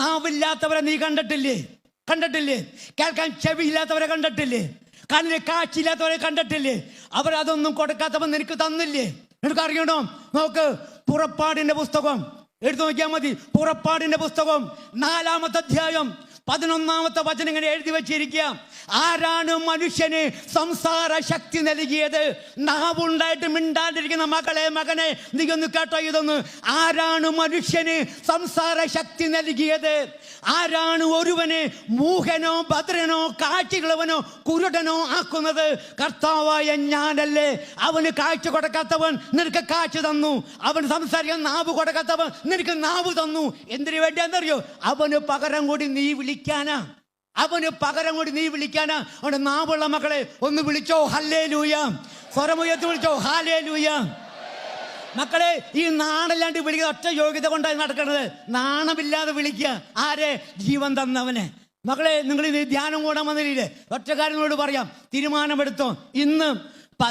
നാവില്ലാത്തവരെ നീ കണ്ടിട്ടില്ലേ? കേൾക്കാൻ ചെവിയില്ലാത്തവരെ കണ്ടിട്ടില്ലേ? കണ്ണിന് കാഴ്ചയില്ലാത്തവരെ കണ്ടിട്ടില്ലേ? അവരതൊന്നും കൊടുക്കാത്തവൻ നിനക്ക് തന്നില്ലേ? നിനക്ക് അറിയണോ? നോക്ക്, പുറപ്പാടിന്റെ പുസ്തകം എടുത്തു നോക്കിയാൽ മതി. പുറപ്പാടിന്റെ പുസ്തകം 4-ാമത്തെ അധ്യായം 11-ാമത്തെ വചനം ഇങ്ങനെ എഴുതി വെച്ചിരിക്കുക, ആരാണ് മനുഷ്യന് സംസാര ശക്തി നൽകിയത്? നാവുണ്ടായിട്ട് മിണ്ടാണ്ടിരിക്കുന്ന മകനെ, നീ ഒന്ന് കേട്ടോ ഇതൊന്ന്. ആരാണ് മനുഷ്യന് സംസാര ശക്തി നൽകിയത്? ആരാണ് ഒരുവന് മൂഹനോ ഭദ്രനോ കാഴ്ചകളവനോ കുരുടനോ ആക്കുന്നത്? കർത്താവായ ഞാനല്ലേ. അവന് കാഴ്ച കൊടുക്കാത്തവൻ നിനക്ക് കാഴ്ച തന്നു. അവന് സംസാരിക്കാൻ നാവ് കൊടുക്കാത്തവൻ നിനക്ക് നാവ് തന്നു. എന്തിനു വേണ്ടിയാന്നറിയോ? അവന് പകരം കൂടി നീ വിളിക്കാനാ. അവിടെ നാവുള്ള മക്കളെ ഒന്ന് വിളിച്ചോ ഹല്ലേലൂയ. സ്വരമുയർത്തി വിളിച്ചോ ഹല്ലേലൂയ. മക്കളെ, ഈ നാണല്ലാണ്ട് വിളിക്കുക ഒറ്റ യോഗ്യത കൊണ്ടാണ് നടക്കുന്നത്. നാണമില്ലാതെ വിളിക്കുക ആരെ? ജീവൻ തന്നവനെ. മക്കളെ, നിങ്ങൾ ഇത് ധ്യാനം കൂടാൻ വന്നില്ലേ? ഒറ്റ കാര്യങ്ങളോട് പറയാം, തീരുമാനമെടുത്തോ. ഇന്ന്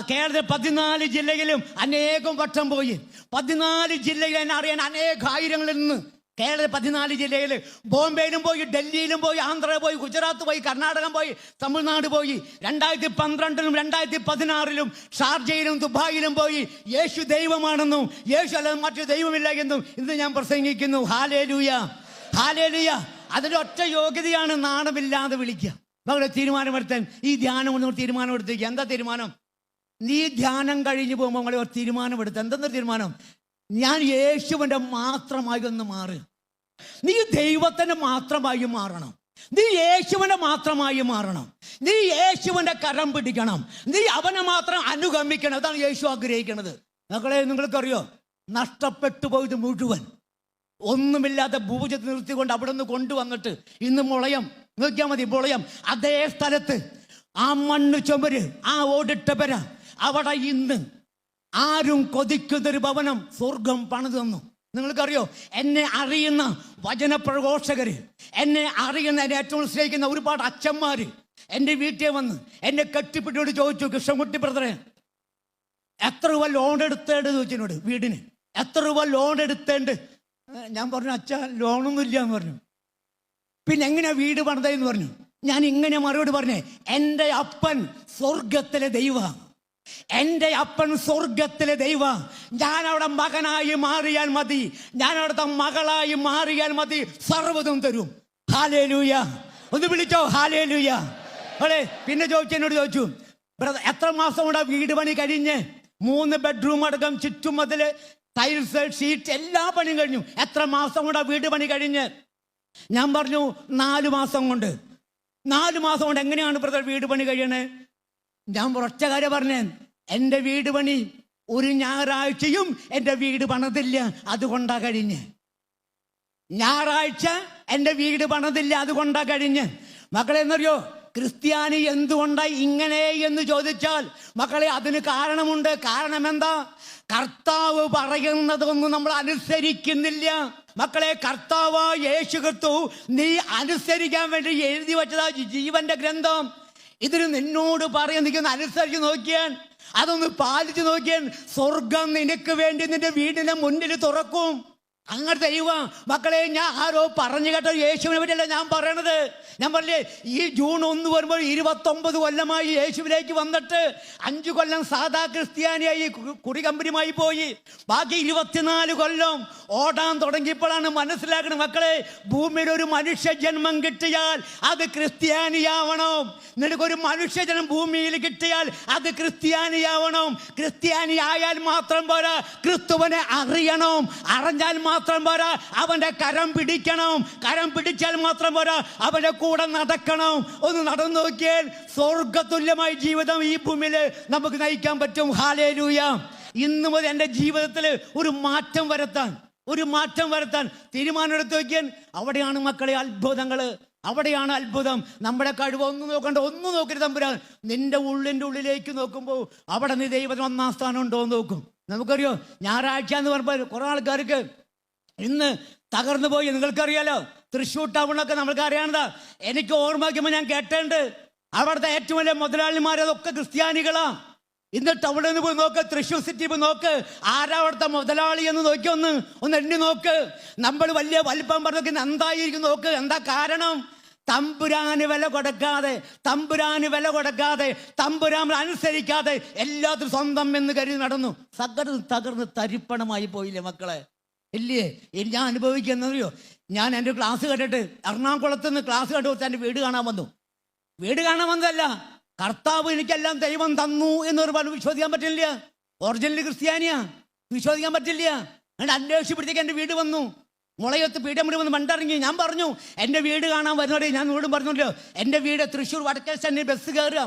കേരളത്തിലെ 14 ജില്ലയിലും അനേകം വട്ടം പോയി. 14 ജില്ലയിൽ എന്നെ അറിയാൻ അനേകായിരങ്ങളിൽ നിന്ന് കേരള 14 ജില്ലയിൽ ബോംബെയിലും പോയി, ഡൽഹിയിലും പോയി, ആന്ധ്ര പോയി, ഗുജറാത്ത് പോയി, കർണാടകം പോയി, തമിഴ്നാട് പോയി. 2012-ലും 2016-ലും ഷാർജയിലും ദുബായിലും പോയി യേശു ദൈവമാണെന്നും യേശു അല്ലാതെ മറ്റു ദൈവമില്ല എന്നും ഇന്ന് ഞാൻ പ്രസംഗിക്കുന്നു. Hallelujah, hallelujah. അതിൻ്റെ ഒറ്റ യോഗ്യതയാണ് നാണമില്ലാതെ വിളിക്കുക. മകളെ തീരുമാനമെടുത്താൻ ഈ ധ്യാനം ഒന്ന് തീരുമാനമെടുത്തേക്ക്. എന്താ തീരുമാനം? നീ ധ്യാനം കഴിഞ്ഞ് പോകുമ്പോൾ മകളെ ഒരു തീരുമാനമെടുത്ത. എന്തെന്നൊരു തീരുമാനം? ഞാൻ യേശുവിൻ്റെ മാത്രമായി ഒന്ന് മാറുക. നീ ദൈവത്തിൻ്റെ മാത്രമായി മാറണം. നീ യേശുവിൻ്റെ മാത്രമായി മാറണം. നീ യേശുവിൻ്റെ കരം പിടിക്കണം. നീ അവനെ മാത്രം അനുഗമിക്കണം. അതാണ് യേശു ആഗ്രഹിക്കുന്നത്. മക്കളെ, നിങ്ങൾക്കറിയോ, നഷ്ടപ്പെട്ടു പോയത് മുഴുവൻ ഒന്നുമില്ലാത്ത ഭൂജത്ത് നിർത്തിക്കൊണ്ട് അവിടെ നിന്ന് കൊണ്ടുവന്നിട്ട് ഇന്ന് മുളയം നോക്കിയാൽ മതി. മുളയം അതേ സ്ഥലത്ത് ആ മണ്ണ് ചുമര്, ആ ഓടിട്ട പെര, അവിടെ ഇന്ന് ആരും കൊതിക്കുന്നൊരു ഭവനം സ്വർഗം പണിതു തന്നു. നിങ്ങൾക്കറിയോ, എന്നെ അറിയുന്ന വചനപ്രഘോഷകര്, എന്നെ അറിയുന്ന, എന്നെ ഏറ്റവും സ്നേഹിക്കുന്ന ഒരുപാട് അച്ഛന്മാര് എൻ്റെ വീട്ടിൽ വന്ന് എന്നെ കെട്ടിപ്പിട്ടോട് ചോദിച്ചു, കൃഷ്ണൻകുട്ടി ബ്രദറെ എത്ര രൂപ ലോൺ എടുത്തേണ്ട് ചോദിച്ചതിനോട്, വീടിന് എത്ര രൂപ ലോൺ എടുത്തേണ്ട്. ഞാൻ പറഞ്ഞു, അച്ഛാ ലോണൊന്നും ഇല്ല എന്ന് പറഞ്ഞു. പിന്നെ എങ്ങനെയാ വീട് പണിതെന്ന് പറഞ്ഞു. ഞാൻ ഇങ്ങനെ മറുപടി പറഞ്ഞേ, എൻ്റെ അപ്പൻ സ്വർഗത്തിലെ ദൈവ, എൻ്റെ അപ്പൻ സ്വർഗത്തിലെ ദൈവ. ഞാൻ അവിടെ മകനായി മാറിയാൽ മതി, ഞാൻ അവിടുത്തെ മകളായി മാറിയാൽ മതി, സർവ്വതും തരും. ഹല്ലേലൂയ. ഒന്ന് വിളിച്ചോ ഹല്ലേലൂയ. അതെ. പിന്നെ എന്നോട് ചോദിച്ചു, ബ്രദർ എത്ര മാസം കൊണ്ടാ വീട് പണി കഴിഞ്ഞ്? 3 ബെഡ്റൂം അടക്കം ചുറ്റുമതില്, ടൈൽസ്, ഷീറ്റ്, എല്ലാ പണിയും കഴിഞ്ഞു. എത്ര മാസം കൊണ്ടാ വീട് പണി കഴിഞ്ഞ്? ഞാൻ പറഞ്ഞു 4 മാസം കൊണ്ട്. 4 മാസം കൊണ്ട് എങ്ങനെയാണ് ബ്രദർ വീട് പണി കഴിയണേ? ഞാൻ ഒറ്റ കാര്യം പറഞ്ഞേ, എൻ്റെ വീട് പണി ഒരു ഞായറാഴ്ചയും എൻ്റെ വീട് പണിതില്ല, അതുകൊണ്ടാ കഴിഞ്ഞ്. ഞായറാഴ്ച എൻ്റെ വീട് പണിതില്ല, അതുകൊണ്ടാ കഴിഞ്ഞ്. മക്കളെ, എന്നറിയോ, ക്രിസ്ത്യാനി എന്തുകൊണ്ടായി ഇങ്ങനെ എന്ന് ചോദിച്ചാൽ മക്കളെ അതിന് കാരണമുണ്ട്. കാരണം എന്താ? കർത്താവ് പറയുന്നതൊന്നും നമ്മൾ അനുസരിക്കുന്നില്ല. മക്കളെ, കർത്താവ് യേശു ക്രിസ്തു നീ അനുസരിക്കാൻ വേണ്ടി എഴുതി വെച്ചതാ ജീവന്റെ ഗ്രന്ഥം. ഇതിന് നിന്നോട് പറയാൻ നിൽക്കുന്ന അനുസരിച്ച് നോക്കിയാൻ, അതൊന്ന് പാലിച്ചു നോക്കിയാൻ, സ്വർഗം നിനക്ക് വേണ്ടി നിന്റെ വീടിന്റെ മുന്നിൽ തുറക്കും. അങ്ങനെ ദൈവം. മക്കളെ, ഞാൻ ആരോ പറഞ്ഞു കേട്ടോ യേശുവിനെ പറ്റിയല്ല ഞാൻ പറയണത്. ഞാൻ പറഞ്ഞേ, ഈ ജൂൺ 1 വരുമ്പോൾ 29 കൊല്ലമായി യേശുവിലേക്ക് വന്നിട്ട് 5 കൊല്ലം സാധാ ക്രിസ്ത്യാനിയായി കുറി കമ്പനിയുമായി പോയി. ബാക്കി 24 കൊല്ലം ഓടാൻ തുടങ്ങിയപ്പോഴാണ് മനസ്സിലാക്കണം, മക്കളെ, ഭൂമിയിൽ ഒരു മനുഷ്യ ജന്മം കിട്ടിയാൽ അത് ക്രിസ്ത്യാനിയാവണം. നിനക്കൊരു മനുഷ്യജനം ഭൂമിയിൽ കിട്ടിയാൽ അത് ക്രിസ്ത്യാനിയാവണം. ക്രിസ്ത്യാനി ആയാൽ മാത്രം പോരാ, ക്രിസ്തുവിനെ അറിയണം. അറിഞ്ഞാൽ മാത്രം പോരാ, അവന്റെ കരം പിടിക്കണം. കരം പിടിച്ചാൽ മാത്രം പോരാ, അവന്റെ കൂടെ നടക്കണം. ഒന്ന് നടന്നു നോക്കിയാൽ സ്വർഗതുല്യമായ ജീവിതം ഈ ഭൂമിയിൽ നമുക്ക് നയിക്കാൻ പറ്റും. ഹല്ലേലൂയ. ഇന്നു മുതൽ എൻ്റെ ജീവിതത്തിൽ ഒരു മാറ്റം വരുത്താൻ തീരുമാനമെടുത്ത് നോക്കിയാൽ അവിടെയാണ് മക്കളെ അത്ഭുതങ്ങൾ. അവിടെയാണ് അത്ഭുതം. നമ്മുടെ കഴിവ് ഒന്നും നോക്കണ്ട, ഒന്നും നോക്കരുത് തമ്പുരാൻ. നിന്റെ ഉള്ളിൻ്റെ ഉള്ളിലേക്ക് നോക്കുമ്പോൾ അവിടെ നീ ദൈവത്തിന് 1-ാം സ്ഥാനം ഉണ്ടോ എന്ന് നോക്കും. നമുക്കറിയോ, ഞായറാഴ്ച എന്ന് പറയുമ്പോൾ കുറേ ആൾക്കാർക്ക് ഇന്ന് തകർന്നു പോയി. നിങ്ങൾക്കറിയാലോ, തൃശ്ശൂർ ടൗണൊക്കെ നമ്മൾക്ക് അറിയാണതാ. എനിക്ക് ഓർമ്മയ്ക്കുമ്പോൾ ഞാൻ കേട്ടുണ്ട്, അവിടുത്തെ ഏറ്റവും വലിയ മുതലാളിമാരതൊക്കെ ക്രിസ്ത്യാനികളാ. ഇന്ന് ടൗണിൽ നിന്ന് പോയി നോക്ക്, തൃശ്ശൂർ സിറ്റി പോയി നോക്ക്, ആരാ അവിടുത്തെ മുതലാളി എന്ന് നോക്കി ഒന്ന് എണ്ണി നോക്ക്. നമ്മൾ വലിയ വലിപ്പം പറഞ്ഞൊക്കെ എന്തായിരിക്കും നോക്ക്. എന്താ കാരണം? തമ്പുരാന് വില കൊടുക്കാതെ, തമ്പുരാൻ അനുസരിക്കാതെ എല്ലാത്തിനും സ്വന്തം എന്ന് കരുതി നടന്നു. തകർന്ന് തരിപ്പണമായി പോയില്ലേ മക്കളെ? ഇല്ലേ? ഞാൻ അനുഭവിക്കുന്നറിയോ, ഞാൻ എൻ്റെ ക്ലാസ് കേട്ടിട്ട് എറണാകുളത്ത് നിന്ന് ക്ലാസ് കേട്ട് കൊടുത്ത് എൻ്റെ വീട് കാണാൻ വന്നതല്ല, കർത്താവ് എനിക്കെല്ലാം ദൈവം തന്നു എന്നൊരു പറഞ്ഞു വിശ്വസിക്കാൻ പറ്റില്ല. ഒറിജിനൽ ക്രിസ്ത്യാനിയാ, വിശ്വസിക്കാൻ പറ്റില്ല. എന്നിട്ട് അന്വേഷിച്ചപ്പോഴത്തേക്ക് എൻ്റെ വീട് വന്നു. മുളയത്ത് പീഠമുടി വന്ന് മണ്ടിറങ്ങി. ഞാൻ പറഞ്ഞു, എൻ്റെ വീട് കാണാൻ വരുന്നവരെ ഞാൻ വീടും പറഞ്ഞല്ലോ, എൻ്റെ വീട് തൃശ്ശൂർ വടക്കേ സ്റ്റേഷനിൽ ബസ് കയറുക,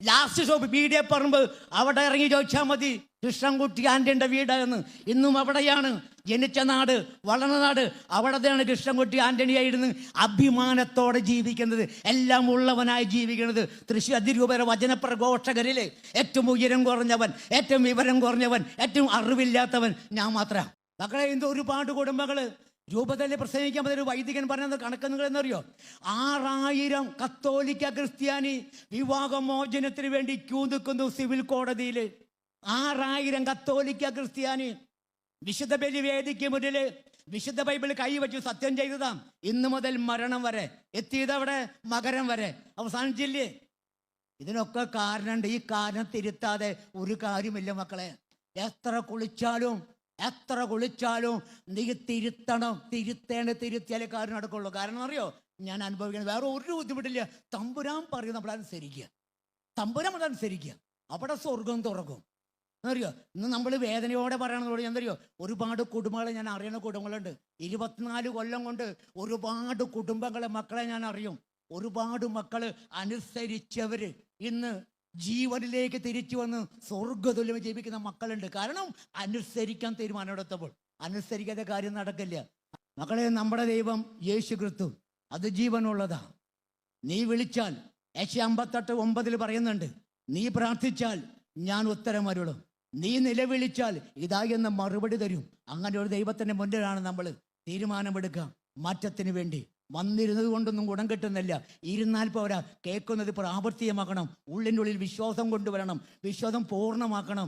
ലാസ്റ്റ് സ്റ്റോപ്പ് BDA പറമ്പ്, അവിടെ ഇറങ്ങി ചോദിച്ചാൽ മതി കൃഷ്ണൻകുട്ടി ആൻ്റണിയുടെ വീടാണെന്ന്. ഇന്നും അവിടെയാണ് ജനിച്ച നാട്, വളർന്ന നാട്. അവിടത്തെയാണ് കൃഷ്ണൻകുട്ടി ആൻ്റണിയായിരുന്നു അഭിമാനത്തോടെ ജീവിക്കുന്നത്, എല്ലാം ഉള്ളവനായി ജീവിക്കുന്നത്. തൃശ്ശൂർ അതിരൂപര വചനപ്രഘോഷകരിൽ ഏറ്റവും ഉയരം കുറഞ്ഞവൻ, ഏറ്റവും വിവരം കുറഞ്ഞവൻ, ഏറ്റവും അറിവില്ലാത്തവൻ ഞാൻ മാത്രമാണ്. മക്കളെ, എന്തോ ഒരുപാട് കുടുംബങ്ങൾ രൂപതയിൽ പ്രസംഗിക്കാൻ പറ്റിയ ഒരു വൈദികൻ പറഞ്ഞത് കണക്ക് നിങ്ങൾ എന്നറിയോ? 6000 കത്തോലിക്ക ക്രിസ്ത്യാനി വിവാഹമോചനത്തിന് വേണ്ടി ക്യൂ നിൽക്കുന്നു സിവിൽ കോടതിയിൽ. 6000 കത്തോലിക്ക ക്രിസ്ത്യാനി വിശുദ്ധ ബലി വേദിക്ക് മുന്നിൽ വിശുദ്ധ ബൈബിൾ കൈവച്ചു സത്യം ചെയ്തതാ. ഇന്ന് മുതൽ മരണം വരെ എത്തിയതവിടെ മകരം വരെ അവസാനിച്ചില്ലേ? ഇതിനൊക്കെ കാരണമുണ്ട്. ഈ കാരണം തിരുത്താതെ ഒരു കാര്യമില്ല മക്കളെ. എത്ര കുളിച്ചാലും നീ തിരുത്തണം. തിരുത്തിയാലേ കാര്യം നടക്കുള്ളൂ. കാരണം അറിയോ, ഞാൻ അനുഭവിക്കുന്നത് വേറെ ഒരു ബുദ്ധിമുട്ടില്ല. തമ്പുരാൻ പറയും നമ്മളനുസരിക്കുക. അവിടെ സ്വർഗം തുറക്കും. എന്നറിയോ, ഇന്ന് നമ്മൾ വേദനയോടെ പറയണതോട് എന്തറിയോ, ഒരുപാട് കുടുംബങ്ങളെ ഞാൻ അറിയണ കുടുംബങ്ങളുണ്ട്. 24 കൊല്ലം കൊണ്ട് ഒരുപാട് കുടുംബങ്ങളെ മക്കളെ ഞാൻ അറിയും. ഒരുപാട് മക്കള് അനുസരിച്ചവര് ഇന്ന് ജീവനിലേക്ക് തിരിച്ചു വന്ന് സ്വർഗതുല്യം ജീവിക്കുന്ന മക്കളുണ്ട്. കാരണം അനുസരിക്കാൻ തീരുമാനമെടുത്തപ്പോൾ. അനുസരിക്കാത്ത കാര്യം നടക്കില്ല മക്കളെ. നമ്മുടെ ദൈവം യേശു ക്രിസ്തു അത് ജീവനുള്ളതാ. നീ വിളിച്ചാൽ യേശയ്യാ 58:9 പറയുന്നുണ്ട്, നീ പ്രാർത്ഥിച്ചാൽ ഞാൻ ഉത്തരം അരുളും, നീ നിലവിളിച്ചാൽ ഇതാ എന്ന മറുപടി തരും. അങ്ങനെ ഒരു ദൈവത്തിന്റെ മുന്നിലാണ് നമ്മൾ തീരുമാനമെടുക്കുക. മാറ്റത്തിന് വേണ്ടി വന്നിരുന്നത് കൊണ്ടൊന്നും ഗുണം കിട്ടുന്നില്ല. ഇരുന്നാൽ പോരാ, കേൾക്കുന്നത് പ്രാവർത്തികമാക്കണം. ഉള്ളിൻ്റെ ഉള്ളിൽ വിശ്വാസം കൊണ്ടുവരണം. വിശ്വാസം പൂർണ്ണമാക്കണം.